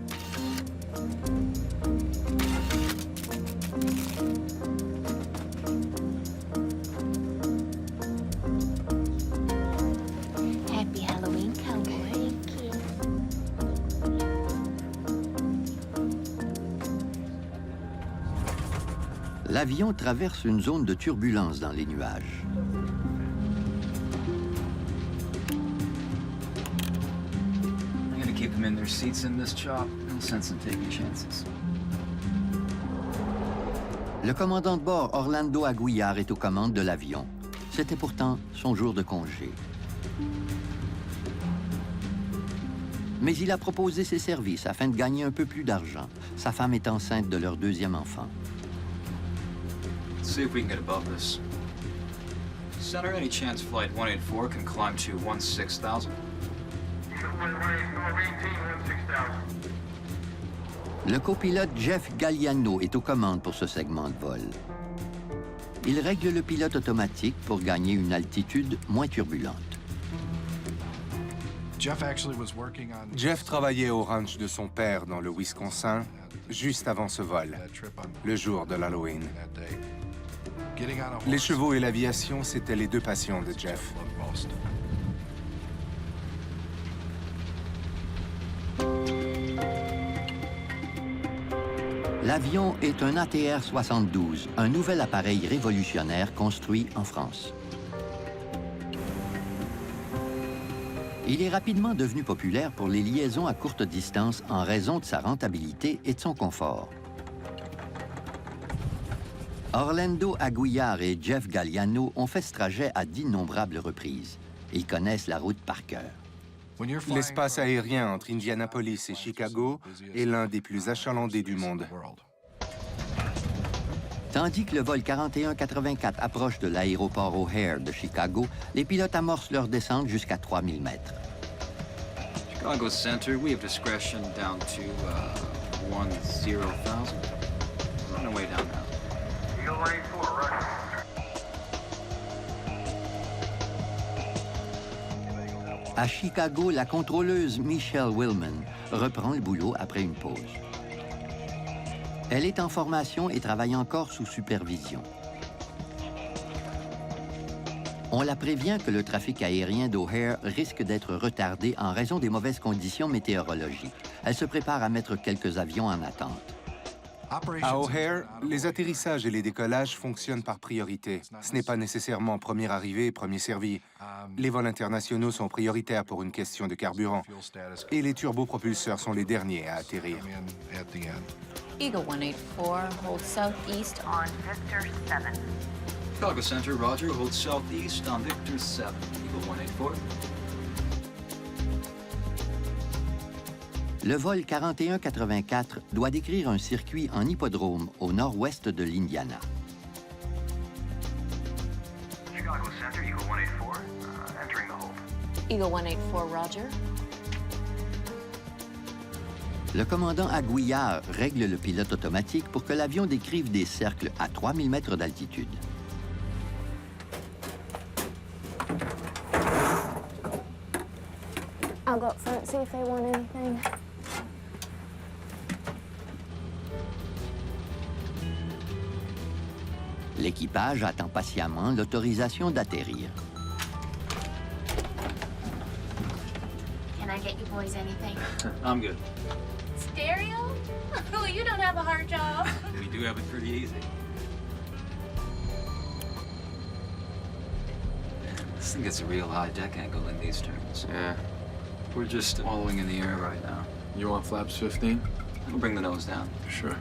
Happy Halloween, cowboy.
L'avion traverse une zone de turbulence dans les nuages.
I'm gonna keep them in their seats in this chop. No sense in taking chances.
Le commandant de bord, Orlando Aguilar, est aux commandes de l'avion. C'était pourtant son jour de congé. Mais il a proposé ses services afin de gagner un peu plus d'argent. Sa femme est enceinte de leur deuxième enfant.
Let's see if we can get above this. Center, any chance Flight 184 can climb to 16,000?
Le copilote Jeff Galliano est aux commandes pour ce segment de vol. Il règle le pilote automatique pour gagner une altitude moins turbulente.
Jeff travaillait au ranch de son père dans le Wisconsin juste avant ce vol, le jour de l'Halloween. Les chevaux et l'aviation, c'étaient les deux passions de Jeff.
L'avion est un ATR-72, un nouvel appareil révolutionnaire construit en France. Il est rapidement devenu populaire pour les liaisons à courte distance en raison de sa rentabilité et de son confort. Orlando Aguilar et Jeff Galliano ont fait ce trajet à d'innombrables reprises. Ils connaissent la route par cœur.
L'espace aérien entre Indianapolis et Chicago est l'un des plus achalandés du monde.
Tandis que le vol 4184 approche de l'aéroport O'Hare de Chicago, les pilotes amorcent leur descente jusqu'à 3000 mètres.
Chicago Center, we have discretion down to 10,000. On our way down now.
Eagle 184, right.
À Chicago, la contrôleuse Michelle Willman reprend le boulot après une pause. Elle est en formation et travaille encore sous supervision. On la prévient que le trafic aérien d'O'Hare risque d'être retardé en raison des mauvaises conditions météorologiques. Elle se prépare à mettre quelques avions en attente.
À O'Hare, les atterrissages et les décollages fonctionnent par priorité. Ce n'est pas nécessairement premier arrivé, premier servi. Les vols internationaux sont prioritaires pour une question de carburant. Et les turbopropulseurs sont les derniers à atterrir.
Eagle 184, hold southeast on Victor 7.
Chicago Center, roger. Hold southeast on Victor 7. Eagle 184.
Le vol 4184 doit décrire un circuit en hippodrome au nord-ouest de l'Indiana.
Chicago Center, Eagle 184, entering the hold.
Eagle 184, roger.
Le commandant Aguillard règle le pilote automatique pour que l'avion décrive des cercles à 3000 mètres d'altitude.
I'll go up front, see if they want anything.
L'équipage attend patiemment l'autorisation d'atterrir.
Can I get you boys anything?
I'm good.
Stereo? Well, you don't have a hard job.
We do have it pretty easy. This thing gets a real high deck angle in these turns. Yeah. We're just wallowing in the air right now. You want flaps 15? We'll bring the nose down. Sure.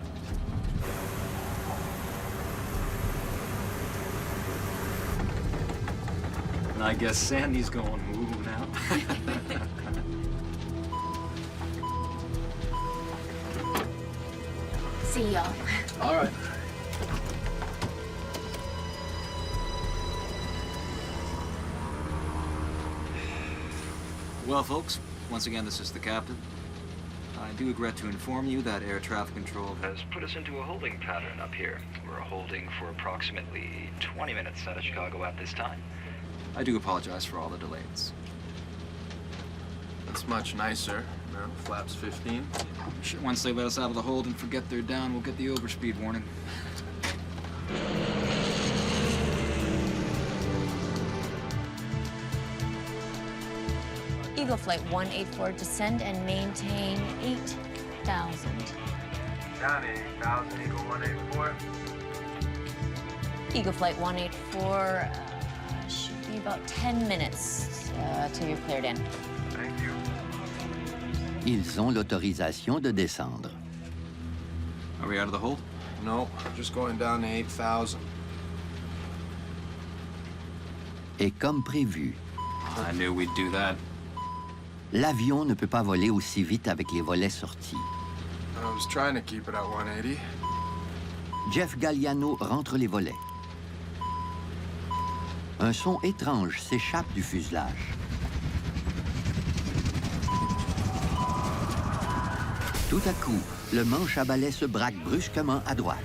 And I guess Sandy's going woo now.
See y'all.
All right. Well, folks, once again, this is the captain. I do regret to inform you that air traffic control
Has put us into a holding pattern up here. We're holding for approximately 20 minutes out of Chicago at this time.
I do apologize for all the delays.
That's much nicer. No, flaps 15.
Sure, once they let us out of the hold and forget they're down, we'll get the overspeed warning.
Eagle Flight 184, descend and maintain 8,000.
Down 8,000, Eagle 184.
Eagle Flight 184, should be about 10 minutes till you're cleared in.
Thank you.
Ils ont l'autorisation de descendre.
Are we out of the hold?
No, just going down to 8,000.
Et comme prévu,
I knew we'd do that.
l'avion ne peut pas voler aussi vite avec les volets sortis.
I was trying to keep it at 180.
Jeff Galliano rentre les volets. Un son étrange s'échappe du fuselage. Tout à coup, le manche à balai se braque brusquement à droite.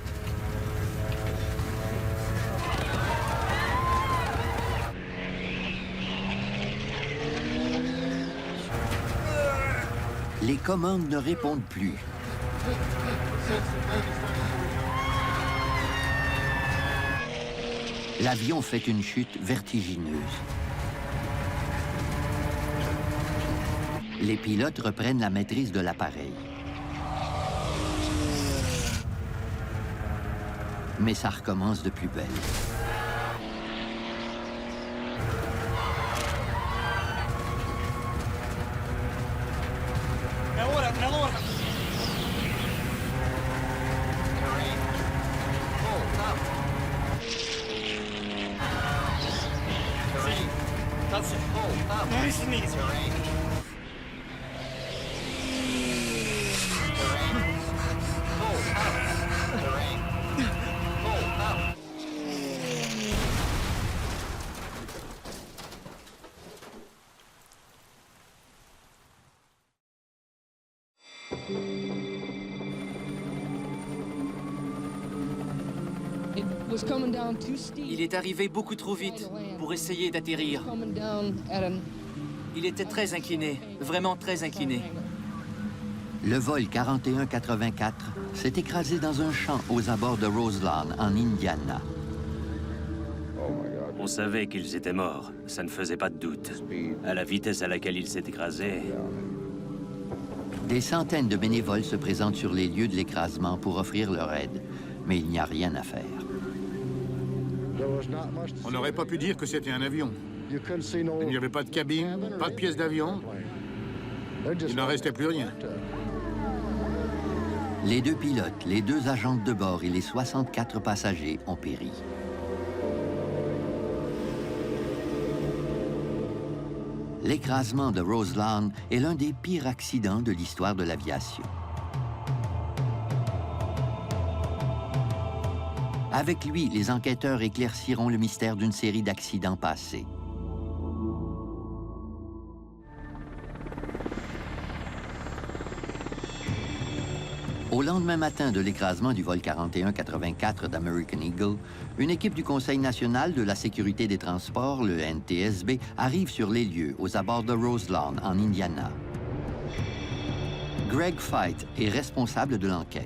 Les commandes ne répondent plus. L'avion fait une chute vertigineuse. Les pilotes reprennent la maîtrise de l'appareil. Mais ça recommence de plus belle.
Nice and easy.
Il est arrivé beaucoup trop vite pour essayer d'atterrir. Il était très incliné, vraiment très incliné.
Le vol 4184 s'est écrasé dans un champ aux abords de Roselawn, en Indiana.
On savait qu'ils étaient morts, ça ne faisait pas de doute. À la vitesse à laquelle il s'est écrasé...
Des centaines de bénévoles se présentent sur les lieux de l'écrasement pour offrir leur aide, mais il n'y a rien à faire.
On n'aurait pas pu dire que c'était un avion. Il n'y avait pas de cabine, pas de pièces d'avion. Il n'en restait plus rien.
Les 2 pilotes, les 2 agents de bord et les 64 passagers ont péri. L'écrasement de Roseland est l'un des pires accidents de l'histoire de l'aviation. Avec lui, les enquêteurs éclairciront le mystère d'une série d'accidents passés. Au lendemain matin de l'écrasement du vol 4184 d'American Eagle, une équipe du Conseil national de la sécurité des transports, le NTSB, arrive sur les lieux aux abords de Roseland, en Indiana. Greg Feit est responsable de l'enquête.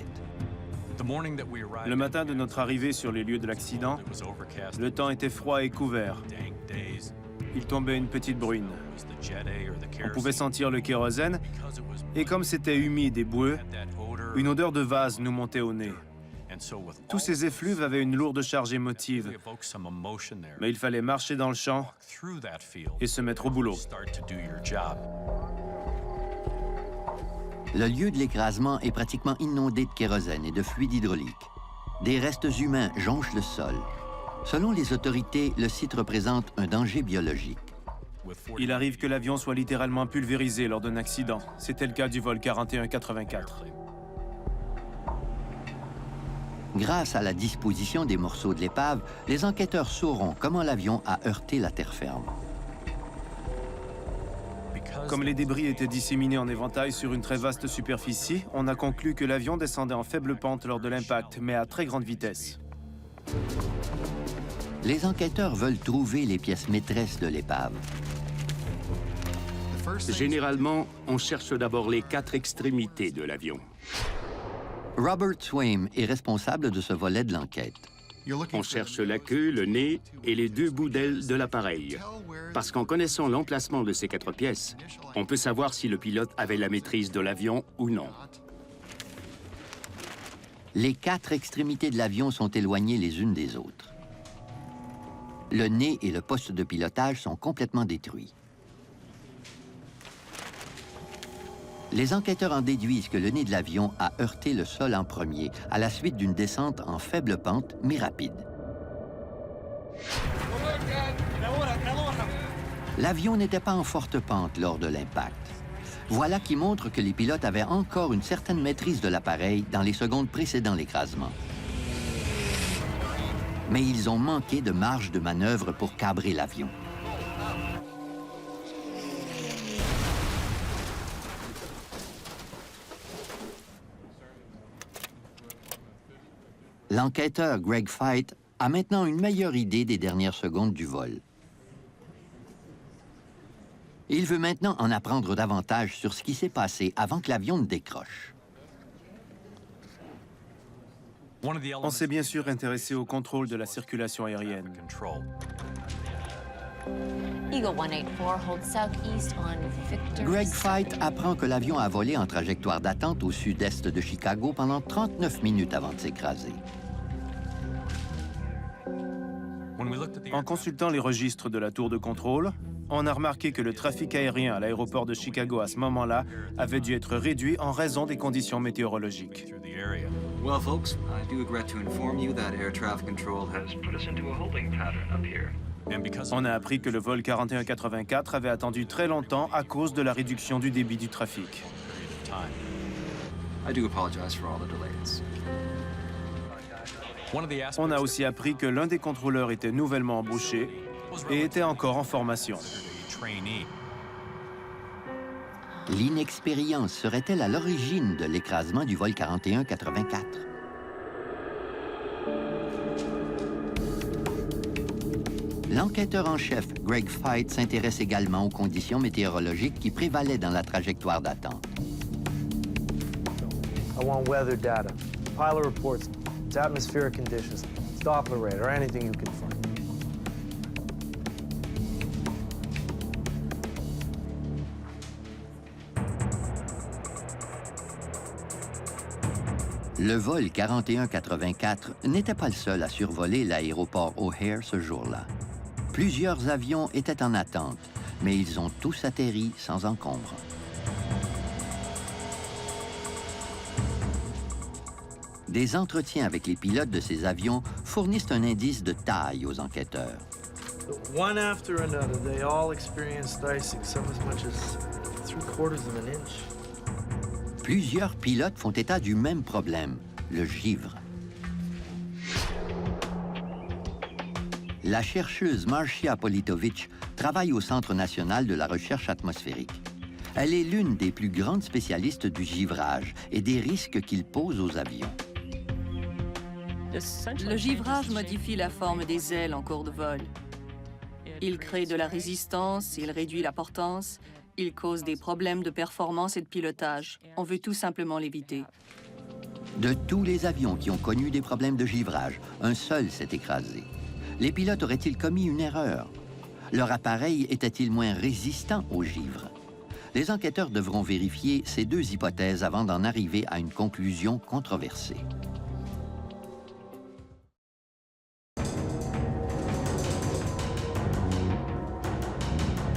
Le matin de notre arrivée sur les lieux de l'accident, le temps était froid et couvert. Il tombait une petite bruine. On pouvait sentir le kérosène, et comme c'était humide et boueux, une odeur de vase nous montait au nez. Tous ces effluves avaient une lourde charge émotive, mais il fallait marcher dans le champ et se mettre au boulot.
Le lieu de l'écrasement est pratiquement inondé de kérosène et de fluide hydraulique. Des restes humains jonchent le sol. Selon les autorités, le site représente un danger biologique.
Il arrive que l'avion soit littéralement pulvérisé lors d'un accident. C'était le cas du vol 4184.
Grâce à la disposition des morceaux de l'épave, les enquêteurs sauront comment l'avion a heurté la terre ferme.
Comme les débris étaient disséminés en éventail sur une très vaste superficie, on a conclu que l'avion descendait en faible pente lors de l'impact, mais à très grande vitesse.
Les enquêteurs veulent trouver les pièces maîtresses de l'épave.
Généralement, on cherche d'abord les 4 extrémités de l'avion.
Robert Swaim est responsable de ce volet de l'enquête.
On cherche la queue, le nez et les 2 bouts d'ailes de l'appareil. Parce qu'en connaissant l'emplacement de ces 4 pièces, on peut savoir si le pilote avait la maîtrise de l'avion ou non.
Les 4 extrémités de l'avion sont éloignées les unes des autres. Le nez et le poste de pilotage sont complètement détruits. Les enquêteurs en déduisent que le nez de l'avion a heurté le sol en premier, à la suite d'une descente en faible pente, mais rapide. L'avion n'était pas en forte pente lors de l'impact. Voilà qui montre que les pilotes avaient encore une certaine maîtrise de l'appareil dans les secondes précédant l'écrasement. Mais ils ont manqué de marge de manœuvre pour cabrer l'avion. L'enquêteur Greg Feit a maintenant une meilleure idée des dernières secondes du vol. Il veut maintenant en apprendre davantage sur ce qui s'est passé avant que l'avion ne décroche.
On s'est bien sûr intéressé au contrôle de la circulation aérienne.
Eagle 184 holds southeast on Victor.
Greg Feit apprend que l'avion a volé en trajectoire d'attente au sud-est de Chicago pendant 39 minutes avant de s'écraser.
En consultant les registres de la tour de contrôle, on a remarqué que le trafic aérien à l'aéroport de Chicago à ce moment-là avait dû être réduit en raison des conditions météorologiques.
Well, folks, I do regret to inform you that air traffic control has put us into a holding pattern up here.
On a appris que le vol 4184 avait attendu très longtemps à cause de la réduction du débit du trafic.
I do apologize for all the delays.
On a aussi appris que l'un des contrôleurs était nouvellement embauché et était encore en formation.
L'inexpérience serait-elle à l'origine de l'écrasement du vol 4184? L'enquêteur en chef, Greg Feit, s'intéresse également aux conditions météorologiques qui prévalaient dans la trajectoire d'attente.
I want weather data, pilot reports, its atmospheric conditions, Doppler radar, anything you can find.
Le vol 4184 n'était pas le seul à survoler l'aéroport O'Hare ce jour-là. Plusieurs avions étaient en attente, mais ils ont tous atterri sans encombre. Des entretiens avec les pilotes de ces avions fournissent un indice de taille aux enquêteurs.
One after another, they all experienced icing, some as much as 3/4 of an inch.
Plusieurs pilotes font état du même problème, le givre. La chercheuse Marcia Politovich travaille au Centre national de la recherche atmosphérique. Elle est l'une des plus grandes spécialistes du givrage et des risques qu'il pose aux avions.
Le givrage modifie la forme des ailes en cours de vol. Il crée de la résistance, il réduit la portance, il cause des problèmes de performance et de pilotage. On veut tout simplement l'éviter.
De tous les avions qui ont connu des problèmes de givrage, un seul s'est écrasé. Les pilotes auraient-ils commis une erreur? Leur appareil était-il moins résistant au givre? Les enquêteurs devront vérifier ces deux hypothèses avant d'en arriver à une conclusion controversée.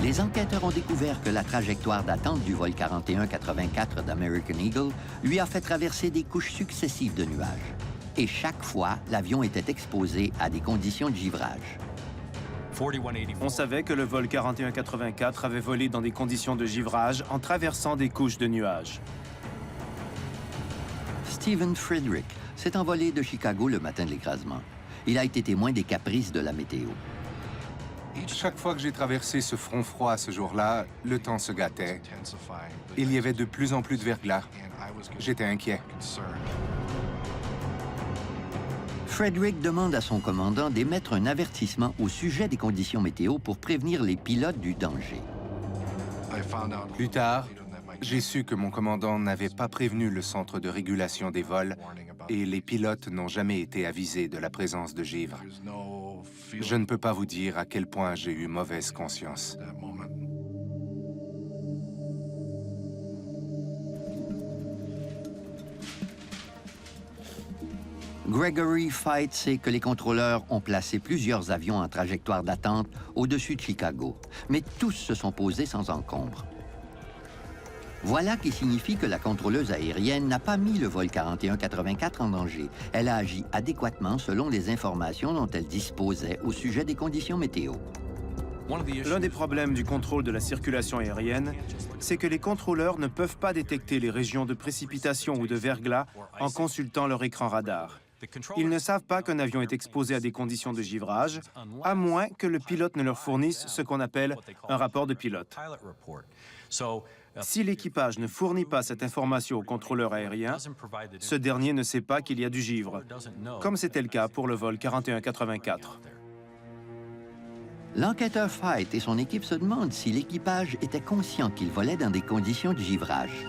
Les enquêteurs ont découvert que la trajectoire d'attente du vol 4184 d'American Eagle lui a fait traverser des couches successives de nuages. Et chaque fois, l'avion était exposé à des conditions de givrage.
On savait que le vol 4184 avait volé dans des conditions de givrage en traversant des couches de nuages.
Stephen Frederick s'est envolé de Chicago le matin de l'écrasement. Il a été témoin des caprices de la météo.
Chaque fois que j'ai traversé ce front froid ce jour-là, le temps se gâtait. Il y avait de plus en plus de verglas. J'étais inquiet.
Frederick demande à son commandant d'émettre un avertissement au sujet des conditions météo pour prévenir les pilotes du danger.
Plus tard, j'ai su que mon commandant n'avait pas prévenu le centre de régulation des vols et les pilotes n'ont jamais été avisés de la présence de givre. Je ne peux pas vous dire à quel point j'ai eu mauvaise conscience.
Gregory Fite sait que les contrôleurs ont placé plusieurs avions en trajectoire d'attente au-dessus de Chicago, mais tous se sont posés sans encombre. Voilà qui signifie que la contrôleuse aérienne n'a pas mis le vol 4184 en danger. Elle a agi adéquatement selon les informations dont elle disposait au sujet des conditions météo.
L'un des problèmes du contrôle de la circulation aérienne, c'est que les contrôleurs ne peuvent pas détecter les régions de précipitation ou de verglas en consultant leur écran radar. Ils ne savent pas qu'un avion est exposé à des conditions de givrage, à moins que le pilote ne leur fournisse ce qu'on appelle un rapport de pilote. Si l'équipage ne fournit pas cette information au contrôleur aérien, ce dernier ne sait pas qu'il y a du givre, comme c'était le cas pour le vol 4184.
L'enquêteur Fite et son équipe se demandent si l'équipage était conscient qu'il volait dans des conditions de givrage.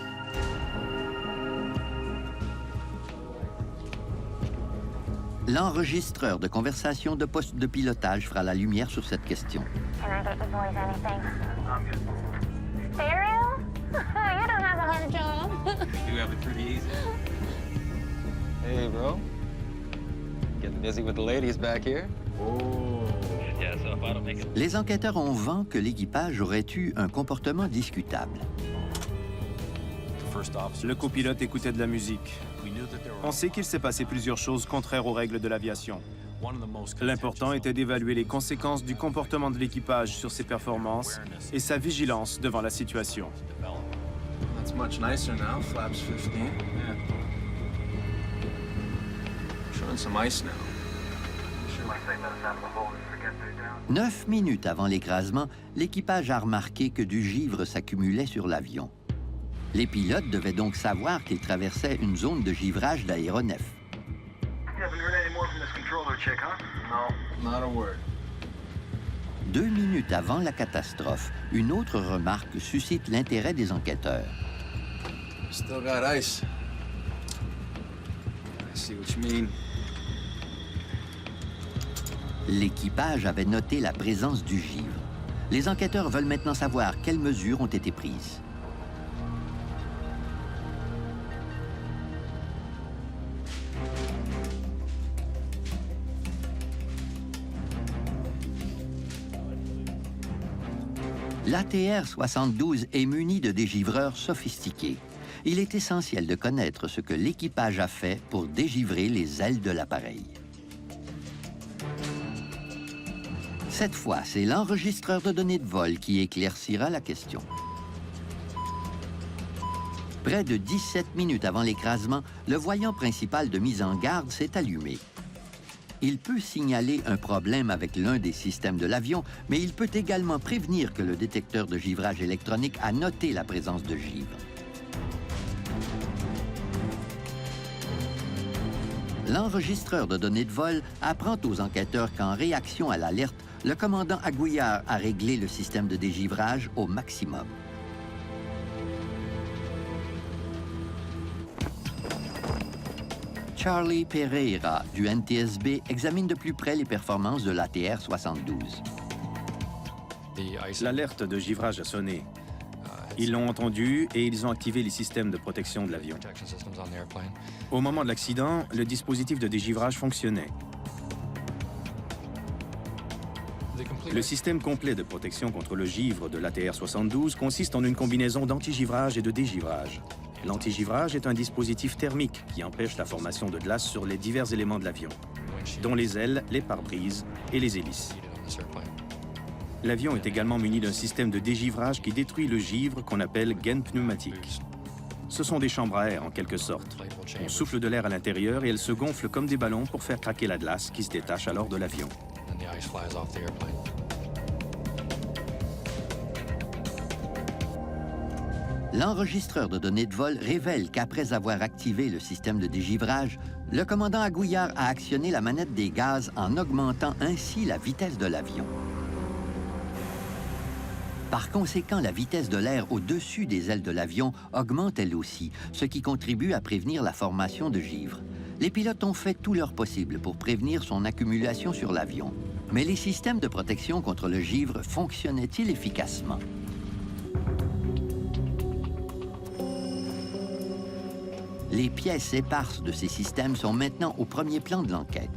L'enregistreur de conversation de poste de pilotage fera la lumière sur cette question.
You don't have a hard job.
You have it pretty easy. Hey, bro. Getting busy with the ladies back here? Oh. Yeah, so if I don't make it...
Les enquêteurs ont vent que l'équipage aurait eu un comportement discutable.
Le copilote écoutait de la musique. On sait qu'il s'est passé plusieurs choses contraires aux règles de l'aviation. L'important était d'évaluer les conséquences du comportement de l'équipage sur ses performances et sa vigilance devant la situation.
That's much nicer now, flaps 15. Yeah. Showing some ice now.
9 minutes avant l'écrasement, l'équipage a remarqué que du givre s'accumulait sur l'avion. Les pilotes devaient donc savoir qu'ils traversaient une zone de givrage d'aéronefs.
Not a word.
2 minutes avant la catastrophe, une autre remarque suscite l'intérêt des enquêteurs.
Still got ice. I see what you mean.
L'équipage avait noté la présence du givre. Les enquêteurs veulent maintenant savoir quelles mesures ont été prises. L'ATR-72 est muni de dégivreurs sophistiqués. Il est essentiel de connaître ce que l'équipage a fait pour dégivrer les ailes de l'appareil. Cette fois, c'est l'enregistreur de données de vol qui éclaircira la question. Près de 17 minutes avant l'écrasement, le voyant principal de mise en garde s'est allumé. Il peut signaler un problème avec l'un des systèmes de l'avion, mais il peut également prévenir que le détecteur de givrage électronique a noté la présence de givre. L'enregistreur de données de vol apprend aux enquêteurs qu'en réaction à l'alerte, le commandant Aguillard a réglé le système de dégivrage au maximum. Charlie Pereira, du NTSB, examine de plus près les performances de l'ATR-72.
L'alerte de givrage a sonné. Ils l'ont entendu et ils ont activé les systèmes de protection de l'avion. Au moment de l'accident, le dispositif de dégivrage fonctionnait. Le système complet de protection contre le givre de l'ATR-72 consiste en une combinaison d'antigivrage et de dégivrage. L'antigivrage est un dispositif thermique qui empêche la formation de glace sur les divers éléments de l'avion, dont les ailes, les pare-brises et les hélices. L'avion est également muni d'un système de dégivrage qui détruit le givre qu'on appelle gaine pneumatique. Ce sont des chambres à air en quelque sorte. On souffle de l'air à l'intérieur et elles se gonflent comme des ballons pour faire craquer la glace qui se détache alors de l'avion.
L'enregistreur de données de vol révèle qu'après avoir activé le système de dégivrage, le commandant Aguillard a actionné la manette des gaz en augmentant ainsi la vitesse de l'avion. Par conséquent, la vitesse de l'air au-dessus des ailes de l'avion augmente elle aussi, ce qui contribue à prévenir la formation de givre. Les pilotes ont fait tout leur possible pour prévenir son accumulation sur l'avion. Mais les systèmes de protection contre le givre fonctionnaient-ils efficacement? Les pièces éparses de ces systèmes sont maintenant au premier plan de l'enquête.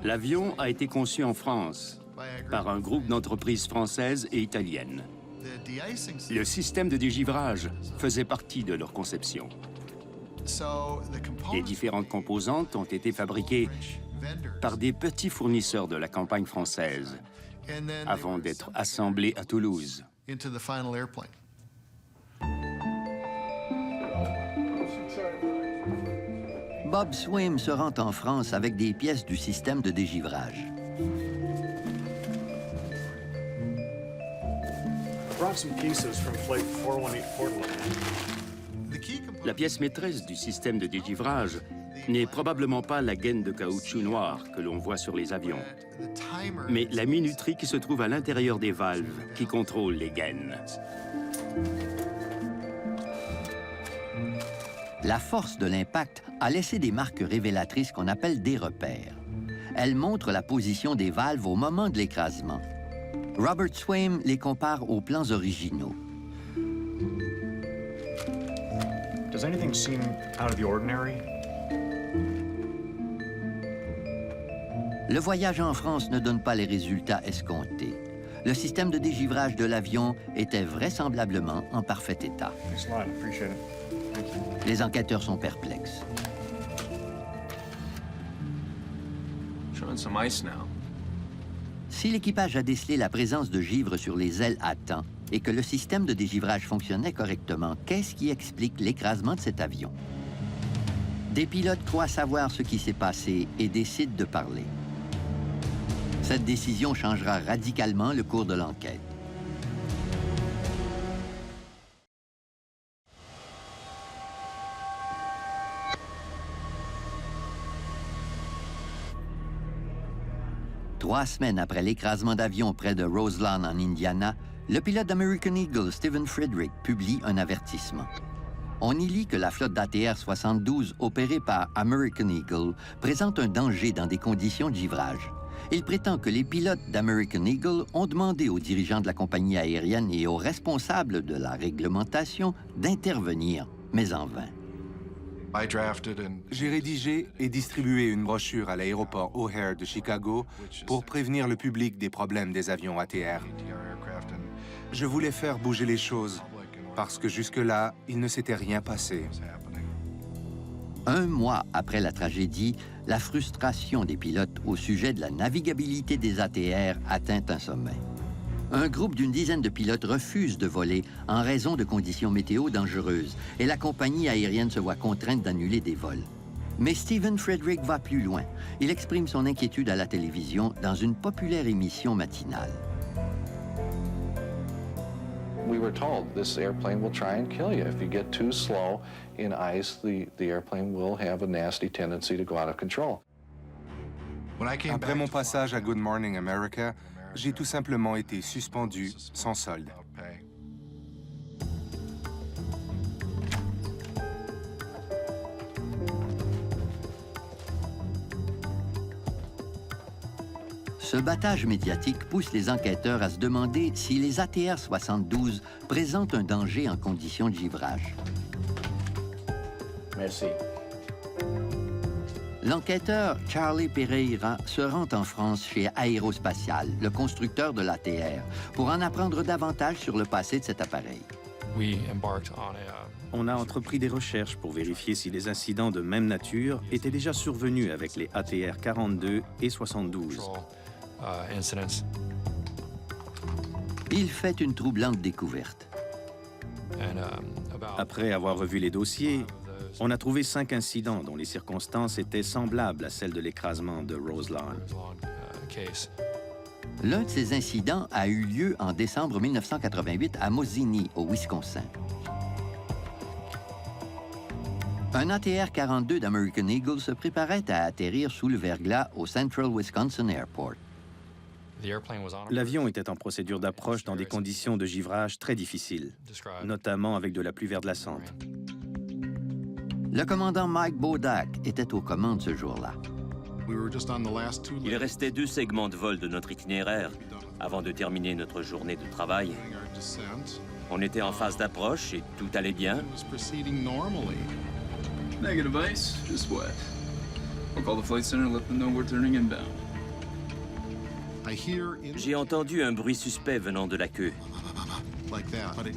L'avion a été conçu en France par un groupe d'entreprises françaises et italiennes. Le système de dégivrage faisait partie de leur conception. Les différentes composantes ont été fabriquées par des petits fournisseurs de la campagne française avant d'être assemblées à Toulouse.
Bob Swim se rend en France avec des pièces du système de dégivrage.
La pièce maîtresse du système de dégivrage n'est probablement pas la gaine de caoutchouc noir que l'on voit sur les avions, mais la minuterie qui se trouve à l'intérieur des valves qui contrôlent les gaines.
La force de l'impact a laissé des marques révélatrices qu'on appelle des repères. Elles montrent la position des valves au moment de l'écrasement. Robert Swaim les compare aux plans originaux.
Does anything seem out of the ordinary?
Le voyage en France ne donne pas les résultats escomptés. Le système de dégivrage de l'avion était vraisemblablement en parfait état. Les enquêteurs sont perplexes. Si l'équipage a décelé la présence de givre sur les ailes à temps et que le système de dégivrage fonctionnait correctement, qu'est-ce qui explique l'écrasement de cet avion? Des pilotes croient savoir ce qui s'est passé et décident de parler. Cette décision changera radicalement le cours de l'enquête. Trois semaines après l'écrasement d'avion près de Roselawn, en Indiana, le pilote d'American Eagle, Stephen Frederick, publie un avertissement. On y lit que la flotte d'ATR-72 opérée par American Eagle présente un danger dans des conditions de givrage. Il prétend que les pilotes d'American Eagle ont demandé aux dirigeants de la compagnie aérienne et aux responsables de la réglementation d'intervenir, mais en vain.
J'ai rédigé et distribué une brochure à l'aéroport O'Hare de Chicago pour prévenir le public des problèmes des avions ATR. Je voulais faire bouger les choses, parce que jusque-là, il ne s'était rien passé.
Un mois après la tragédie, la frustration des pilotes au sujet de la navigabilité des ATR atteint un sommet. Un groupe d'une dizaine de pilotes refuse de voler en raison de conditions météo dangereuses et la compagnie aérienne se voit contrainte d'annuler des vols. Mais Stephen Frederick va plus loin. Il exprime son inquiétude à la télévision dans une populaire émission matinale.
We were told this airplane will try and kill you. If you get too slow in ice, the airplane will have a nasty tendency to go out of control.
Après mon passage à Good Morning America, j'ai tout simplement été suspendu sans solde.
Ce battage médiatique pousse les enquêteurs à se demander si les ATR-72 présentent un danger en conditions de givrage.
Merci.
L'enquêteur Charlie Pereira se rend en France chez Aérospatiale, le constructeur de l'ATR, pour en apprendre davantage sur le passé de cet appareil.
On a entrepris des recherches pour vérifier si les incidents de même nature étaient déjà survenus avec les ATR 42 et 72.
Il fait une troublante découverte.
Après avoir revu les dossiers, on a trouvé 5 incidents dont les circonstances étaient semblables à celles de l'écrasement de Roselawn.
L'un de ces incidents a eu lieu en décembre 1988 à Mosinee, au Wisconsin. Un ATR-42 d'American Eagle se préparait à atterrir sous le verglas au Central Wisconsin Airport.
L'avion était en procédure d'approche dans des conditions de givrage très difficiles, notamment avec de la pluie verglaçante.
Le commandant Mike Bodak était aux commandes ce jour-là.
Il restait 2 segments de vol de notre itinéraire avant de terminer notre journée de travail. On était en phase d'approche et tout allait bien.
Negative ice, just wet. I'll call the flight center and let them know we're turning inbound.
J'ai entendu un bruit suspect venant de la queue.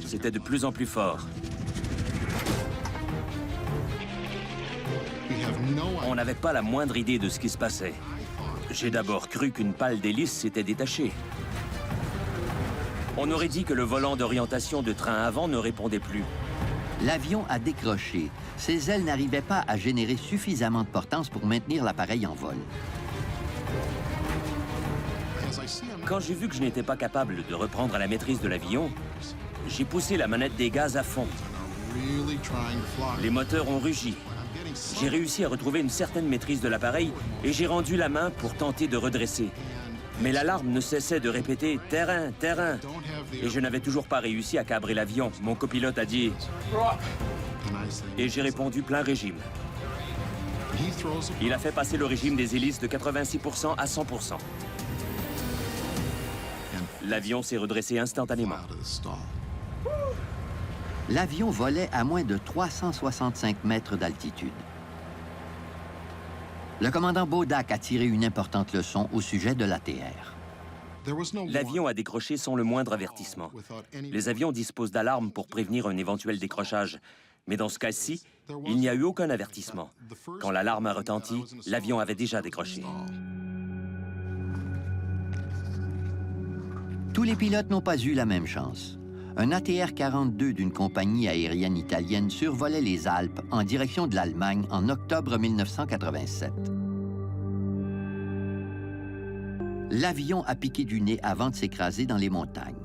C'était de plus en plus fort. On n'avait pas la moindre idée de ce qui se passait. J'ai d'abord cru qu'une pale d'hélice s'était détachée. On aurait dit que le volant d'orientation de train avant ne répondait plus.
L'avion a décroché. Ses ailes n'arrivaient pas à générer suffisamment de portance pour maintenir l'appareil en vol.
Quand j'ai vu que je n'étais pas capable de reprendre la maîtrise de l'avion, j'ai poussé la manette des gaz à fond. Les moteurs ont rugi. J'ai réussi à retrouver une certaine maîtrise de l'appareil et j'ai rendu la main pour tenter de redresser. Mais l'alarme ne cessait de répéter « Terrain, terrain !» Et je n'avais toujours pas réussi à cabrer l'avion. Mon copilote a dit « Et j'ai répondu plein régime. » Il a fait passer le régime des hélices de 86% à 100%. L'avion s'est redressé instantanément.
L'avion volait à moins de 365 mètres d'altitude. Le commandant Bodak a tiré une importante leçon au sujet de l'ATR.
L'avion a décroché sans le moindre avertissement. Les avions disposent d'alarmes pour prévenir un éventuel décrochage. Mais dans ce cas-ci, il n'y a eu aucun avertissement. Quand l'alarme a retenti, l'avion avait déjà décroché.
Tous les pilotes n'ont pas eu la même chance. Un ATR-42 d'une compagnie aérienne italienne survolait les Alpes en direction de l'Allemagne en octobre 1987. L'avion a piqué du nez avant de s'écraser dans les montagnes.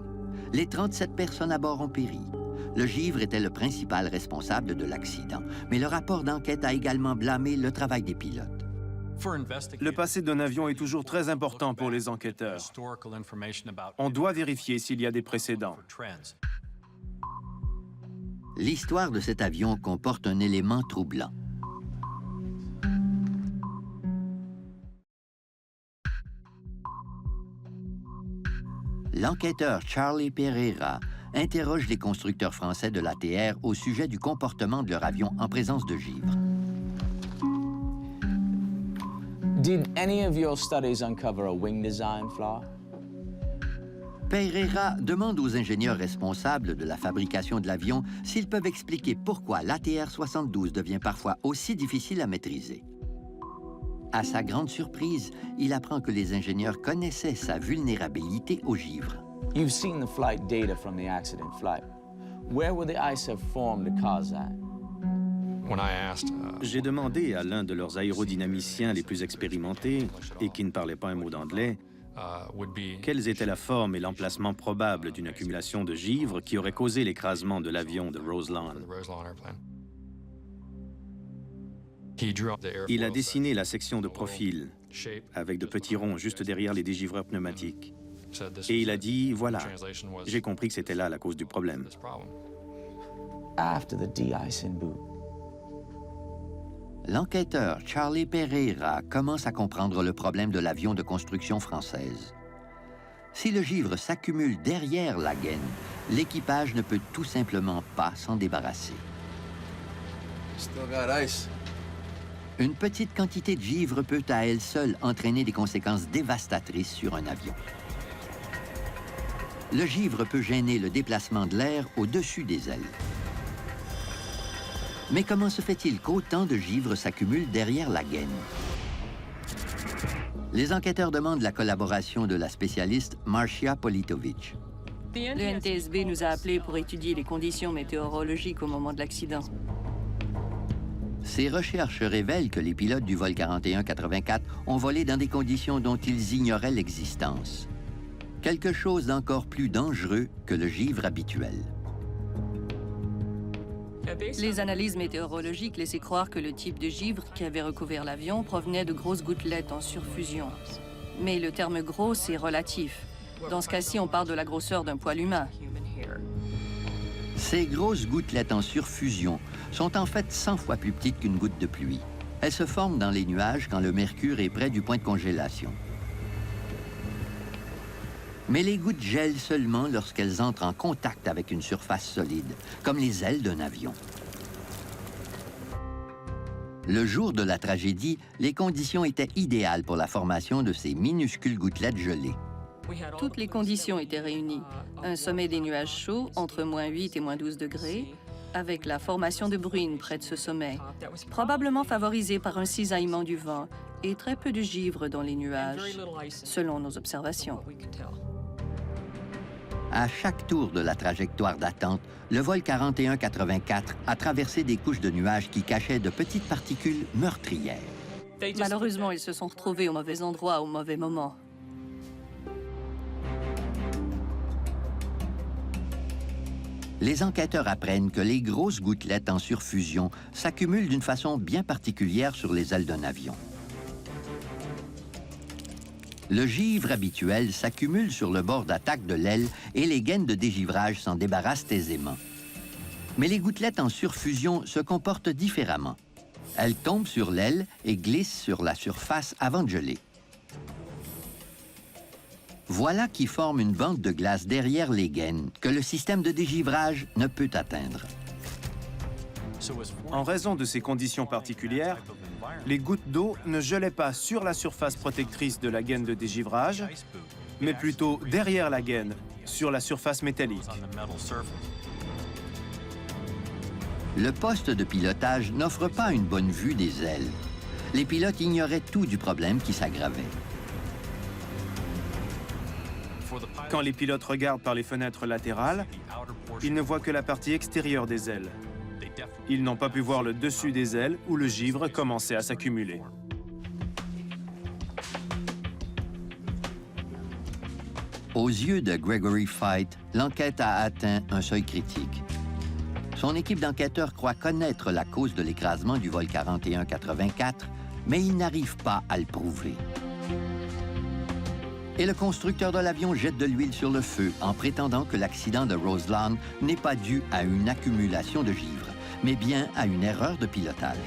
Les 37 personnes à bord ont péri. Le givre était le principal responsable de l'accident, mais le rapport d'enquête a également blâmé le travail des pilotes.
Le passé d'un avion est toujours très important pour les enquêteurs. On doit vérifier s'il y a des précédents.
L'histoire de cet avion comporte un élément troublant. L'enquêteur Charlie Pereira interroge les constructeurs français de l'ATR au sujet du comportement de leur avion en présence de givre.
Did any of your studies uncover a wing design flaw?
Pereira demande aux ingénieurs responsables de la fabrication de l'avion s'ils peuvent expliquer pourquoi l'ATR-72 devient parfois aussi difficile à maîtriser. À sa grande surprise, il apprend que les ingénieurs connaissaient sa vulnérabilité au givre.
You've seen the flight data from the accident flight. Where would the ice have formed to cause that?
J'ai demandé à l'un de leurs aérodynamiciens les plus expérimentés et qui ne parlait pas un mot d'anglais quelles étaient la forme et l'emplacement probable d'une accumulation de givre qui aurait causé l'écrasement de l'avion de Roseland. Il a dessiné la section de profil avec de petits ronds juste derrière les dégivreurs pneumatiques. Et il a dit, voilà, j'ai compris que c'était là la cause du problème.
After the de-icing boot.
L'enquêteur Charlie Pereira commence à comprendre le problème de l'avion de construction française. Si le givre s'accumule derrière la gaine, l'équipage ne peut tout simplement pas s'en débarrasser.
Still got ice.
Une petite quantité de givre peut à elle seule entraîner des conséquences dévastatrices sur un avion. Le givre peut gêner le déplacement de l'air au-dessus des ailes. Mais comment se fait-il qu'autant de givre s'accumule derrière la gaine? Les enquêteurs demandent la collaboration de la spécialiste Marcia Politovic.
Le NTSB nous a appelés pour étudier les conditions météorologiques au moment de l'accident.
Ces recherches révèlent que les pilotes du vol 4184 ont volé dans des conditions dont ils ignoraient l'existence. Quelque chose d'encore plus dangereux que le givre habituel.
Les analyses météorologiques laissaient croire que le type de givre qui avait recouvert l'avion provenait de grosses gouttelettes en surfusion. Mais le terme « gros » est relatif. Dans ce cas-ci, on parle de la grosseur d'un poil humain.
Ces grosses gouttelettes en surfusion sont en fait 100 fois plus petites qu'une goutte de pluie. Elles se forment dans les nuages quand le mercure est près du point de congélation. Mais les gouttes gèlent seulement lorsqu'elles entrent en contact avec une surface solide, comme les ailes d'un avion. Le jour de la tragédie, les conditions étaient idéales pour la formation de ces minuscules gouttelettes gelées.
Toutes les conditions étaient réunies. Un sommet des nuages chauds, entre -8 et -12 degrés, avec la formation de bruines près de ce sommet, probablement favorisée par un cisaillement du vent et très peu de givre dans les nuages, selon nos observations.
À chaque tour de la trajectoire d'attente, le vol 4184 a traversé des couches de nuages qui cachaient de petites particules meurtrières.
Malheureusement, ils se sont retrouvés au mauvais endroit au mauvais moment.
Les enquêteurs apprennent que les grosses gouttelettes en surfusion s'accumulent d'une façon bien particulière sur les ailes d'un avion. Le givre habituel s'accumule sur le bord d'attaque de l'aile et les gaines de dégivrage s'en débarrassent aisément. Mais les gouttelettes en surfusion se comportent différemment. Elles tombent sur l'aile et glissent sur la surface avant de geler. Voilà qui forme une bande de glace derrière les gaines que le système de dégivrage ne peut atteindre.
En raison de ces conditions particulières, les gouttes d'eau ne gelaient pas sur la surface protectrice de la gaine de dégivrage, mais plutôt derrière la gaine, sur la surface métallique.
Le poste de pilotage n'offre pas une bonne vue des ailes. Les pilotes ignoraient tout du problème qui s'aggravait.
Quand les pilotes regardent par les fenêtres latérales, ils ne voient que la partie extérieure des ailes. Ils n'ont pas pu voir le dessus des ailes où le givre commençait à s'accumuler.
Aux yeux de Gregory Feit, l'enquête a atteint un seuil critique. Son équipe d'enquêteurs croit connaître la cause de l'écrasement du vol 4184, mais ils n'arrivent pas à le prouver. Et le constructeur de l'avion jette de l'huile sur le feu en prétendant que l'accident de Roseland n'est pas dû à une accumulation de givre, mais bien à une erreur de pilotage.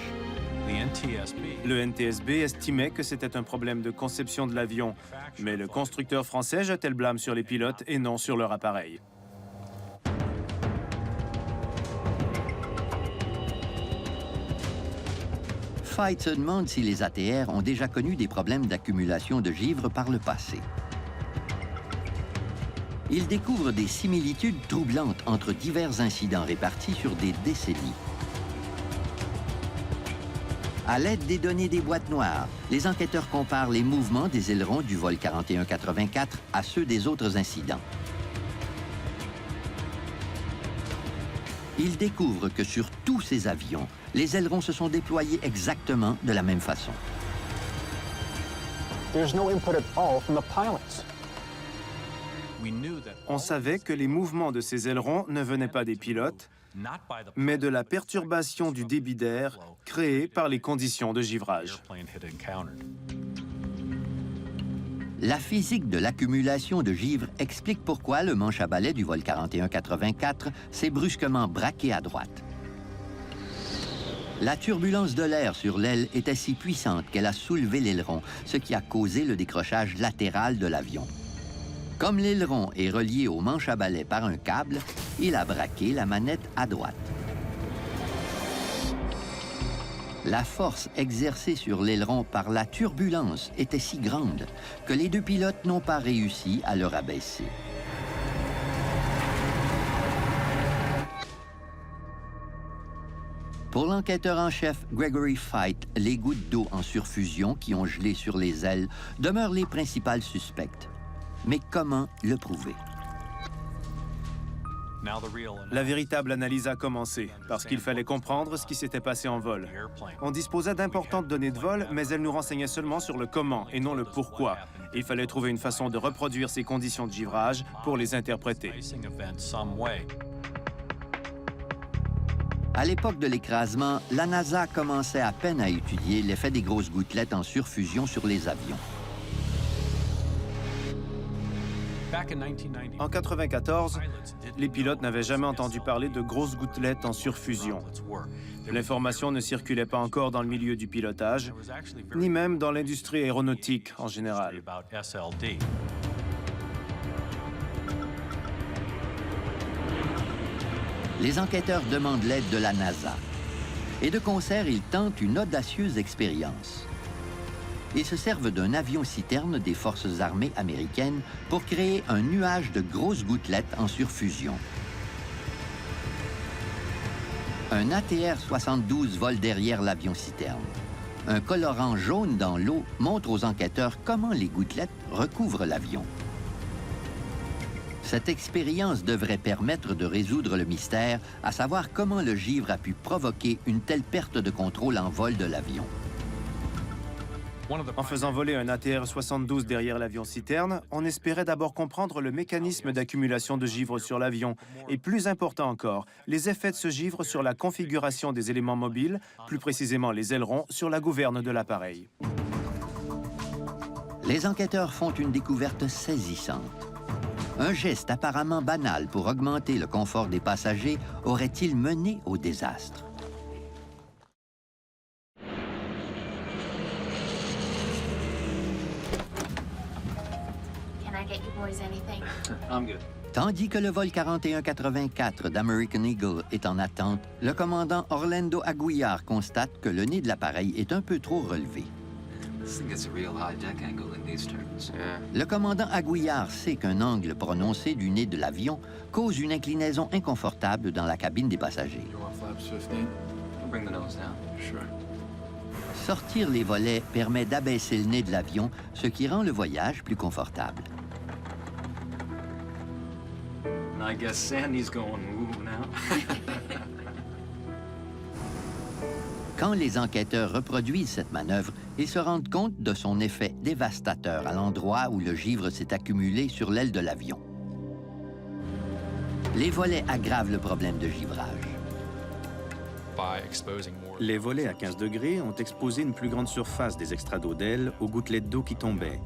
Le NTSB estimait que c'était un problème de conception de l'avion, mais le constructeur français jetait le blâme sur les pilotes et non sur leur appareil.
Fight se demande si les ATR ont déjà connu des problèmes d'accumulation de givre par le passé. Il découvre des similitudes troublantes entre divers incidents répartis sur des décennies. À l'aide des données des boîtes noires, les enquêteurs comparent les mouvements des ailerons du vol 4184 à ceux des autres incidents. Ils découvrent que sur tous ces avions, les ailerons se sont déployés exactement de la même façon.
On savait que les mouvements de ces ailerons ne venaient pas des pilotes, mais de la perturbation du débit d'air créée par les conditions de givrage.
La physique de l'accumulation de givre explique pourquoi le manche à balai du vol 4184 s'est brusquement braqué à droite. La turbulence de l'air sur l'aile était si puissante qu'elle a soulevé l'aileron, ce qui a causé le décrochage latéral de l'avion. Comme l'aileron est relié au manche à balai par un câble, il a braqué la manette à droite. La force exercée sur l'aileron par la turbulence était si grande que les deux pilotes n'ont pas réussi à le rabaisser. Pour l'enquêteur en chef Gregory Fight, les gouttes d'eau en surfusion qui ont gelé sur les ailes demeurent les principales suspectes. Mais comment le prouver?
La véritable analyse a commencé, parce qu'il fallait comprendre ce qui s'était passé en vol. On disposait d'importantes données de vol, mais elles nous renseignaient seulement sur le comment et non le pourquoi. Il fallait trouver une façon de reproduire ces conditions de givrage pour les interpréter.
À l'époque de l'écrasement, la NASA commençait à peine à étudier l'effet des grosses gouttelettes en surfusion sur les avions.
En 1994, les pilotes n'avaient jamais entendu parler de grosses gouttelettes en surfusion. L'information ne circulait pas encore dans le milieu du pilotage, ni même dans l'industrie aéronautique en général.
Les enquêteurs demandent l'aide de la NASA. Et de concert, ils tentent une audacieuse expérience. Ils se servent d'un avion-citerne des forces armées américaines pour créer un nuage de grosses gouttelettes en surfusion. Un ATR-72 vole derrière l'avion-citerne. Un colorant jaune dans l'eau montre aux enquêteurs comment les gouttelettes recouvrent l'avion. Cette expérience devrait permettre de résoudre le mystère, à savoir comment le givre a pu provoquer une telle perte de contrôle en vol de l'avion.
En faisant voler un ATR-72 derrière l'avion-citerne, on espérait d'abord comprendre le mécanisme d'accumulation de givre sur l'avion et, plus important encore, les effets de ce givre sur la configuration des éléments mobiles, plus précisément les ailerons, sur la gouverne de l'appareil.
Les enquêteurs font une découverte saisissante. Un geste apparemment banal pour augmenter le confort des passagers aurait-il mené au désastre? Tandis que le vol 4184 d'American Eagle est en attente, le commandant Orlando Aguiar constate que le nez de l'appareil est un peu trop relevé. Le commandant Aguiar sait qu'un angle prononcé du nez de l'avion cause une inclinaison inconfortable dans la cabine des passagers. Sortir les volets permet d'abaisser le nez de l'avion, ce qui rend le voyage plus confortable.
I guess Sandy's going woo now.
Quand les enquêteurs reproduisent cette manœuvre, ils se rendent compte de son effet dévastateur à l'endroit où le givre s'est accumulé sur l'aile de l'avion. Les volets aggravent le problème de givrage.
Les volets à 15 degrés ont exposé une plus grande surface des extrados d'aile aux gouttelettes d'eau qui tombaient.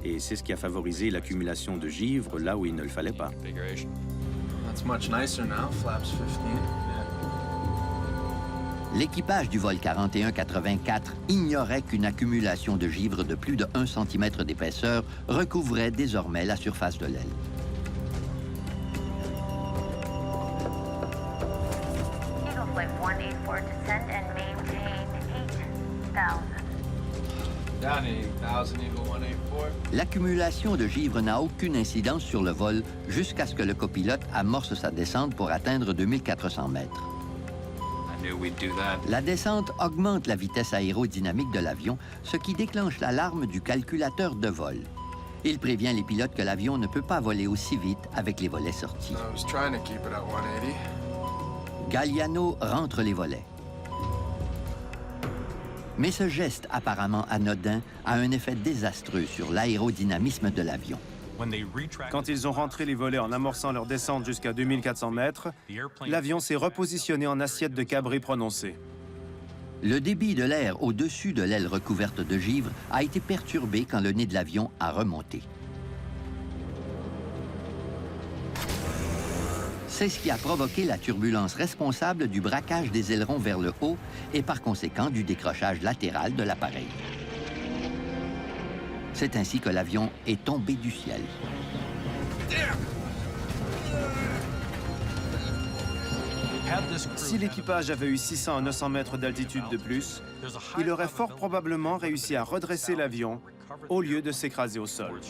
Et c'est ce qui a favorisé l'accumulation de givre là où il ne le fallait pas.
L'équipage du vol 4184 ignorait qu'une accumulation de givre de plus de 1 cm d'épaisseur recouvrait désormais la surface de l'aile. L'accumulation de givre n'a aucune incidence sur le vol jusqu'à ce que le copilote amorce sa descente pour atteindre 2400 mètres. La descente augmente la vitesse aérodynamique de l'avion, ce qui déclenche l'alarme du calculateur de vol. Il prévient les pilotes que l'avion ne peut pas voler aussi vite avec les volets sortis. Galliano rentre les volets. Mais ce geste apparemment anodin a un effet désastreux sur l'aérodynamisme de l'avion.
Quand ils ont rentré les volets en amorçant leur descente jusqu'à 2400 mètres, l'avion s'est repositionné en assiette de cabré prononcée.
Le débit de l'air au-dessus de l'aile recouverte de givre a été perturbé quand le nez de l'avion a remonté. C'est ce qui a provoqué la turbulence responsable du braquage des ailerons vers le haut et par conséquent du décrochage latéral de l'appareil. C'est ainsi que l'avion est tombé du ciel.
Si l'équipage avait eu 600 à 900 mètres d'altitude de plus, il aurait fort probablement réussi à redresser l'avion au lieu de s'écraser au sol.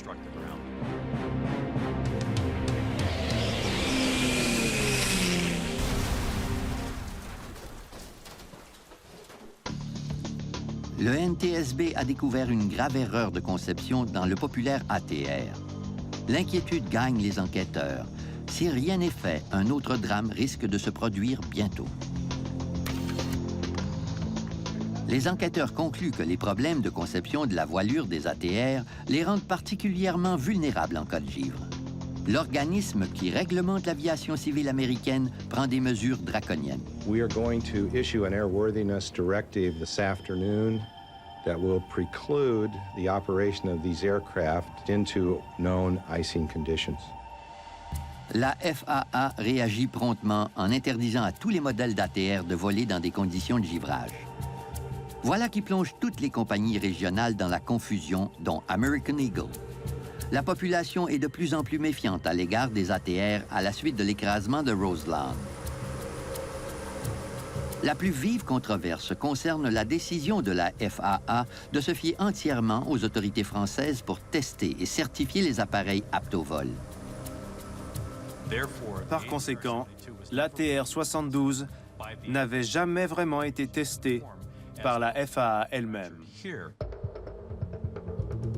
Le NTSB a découvert une grave erreur de conception dans le populaire ATR. L'inquiétude gagne les enquêteurs. Si rien n'est fait, un autre drame risque de se produire bientôt. Les enquêteurs concluent que les problèmes de conception de la voilure des ATR les rendent particulièrement vulnérables en cas de givre. L'organisme qui réglemente l'aviation civile américaine prend des mesures draconiennes.
We are going to issue an airworthiness directive this afternoon that will preclude the operation of these aircraft into known icing conditions.
La FAA réagit promptement en interdisant à tous les modèles d'ATR de voler dans des conditions de givrage. Voilà qui plonge toutes les compagnies régionales dans la confusion, dont American Eagle. La population est de plus en plus méfiante à l'égard des ATR à la suite de l'écrasement de Roseland. La plus vive controverse concerne la décision de la FAA de se fier entièrement aux autorités françaises pour tester et certifier les appareils aptes au vol.
Par conséquent, l'ATR 72 n'avait jamais vraiment été testé par la FAA elle-même.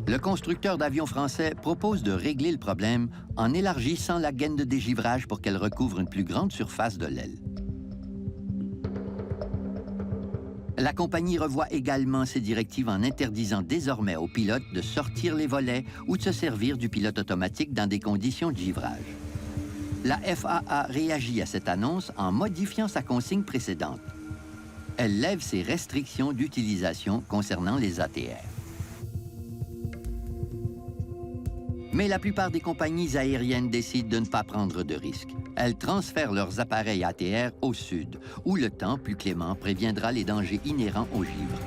Le constructeur d'avions français propose de régler le problème en élargissant la gaine de dégivrage pour qu'elle recouvre une plus grande surface de l'aile. La compagnie revoit également ses directives en interdisant désormais aux pilotes de sortir les volets ou de se servir du pilote automatique dans des conditions de givrage. La FAA réagit à cette annonce en modifiant sa consigne précédente. Elle lève ses restrictions d'utilisation concernant les ATR. Mais la plupart des compagnies aériennes décident de ne pas prendre de risques. Elles transfèrent leurs appareils ATR au sud, où le temps plus clément préviendra les dangers inhérents au givre.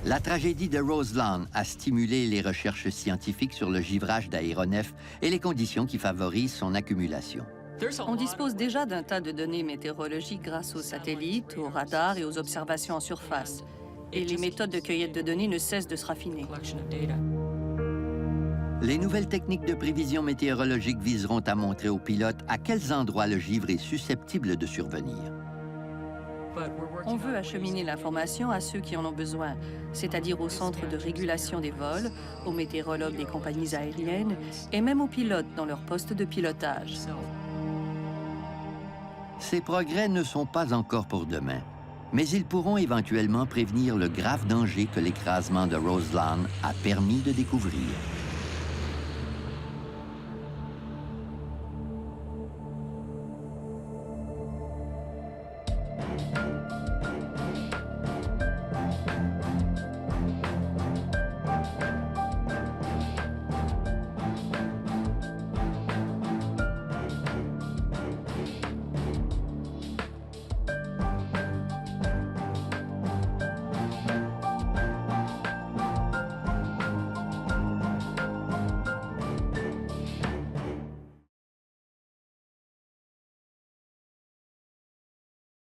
La tragédie de Roseland a stimulé les recherches scientifiques sur le givrage d'aéronefs et les conditions qui favorisent son accumulation.
On dispose déjà d'un tas de données météorologiques grâce aux satellites, aux radars et aux observations en surface. Et les méthodes de cueillette de données ne cessent de se raffiner.
Les nouvelles techniques de prévision météorologique viseront à montrer aux pilotes à quels endroits le givre est susceptible de survenir.
On veut acheminer l'information à ceux qui en ont besoin, c'est-à-dire au centre de régulation des vols, aux météorologues des compagnies aériennes et même aux pilotes dans leur poste de pilotage.
Ces progrès ne sont pas encore pour demain, mais ils pourront éventuellement prévenir le grave danger que l'écrasement de Roseland a permis de découvrir.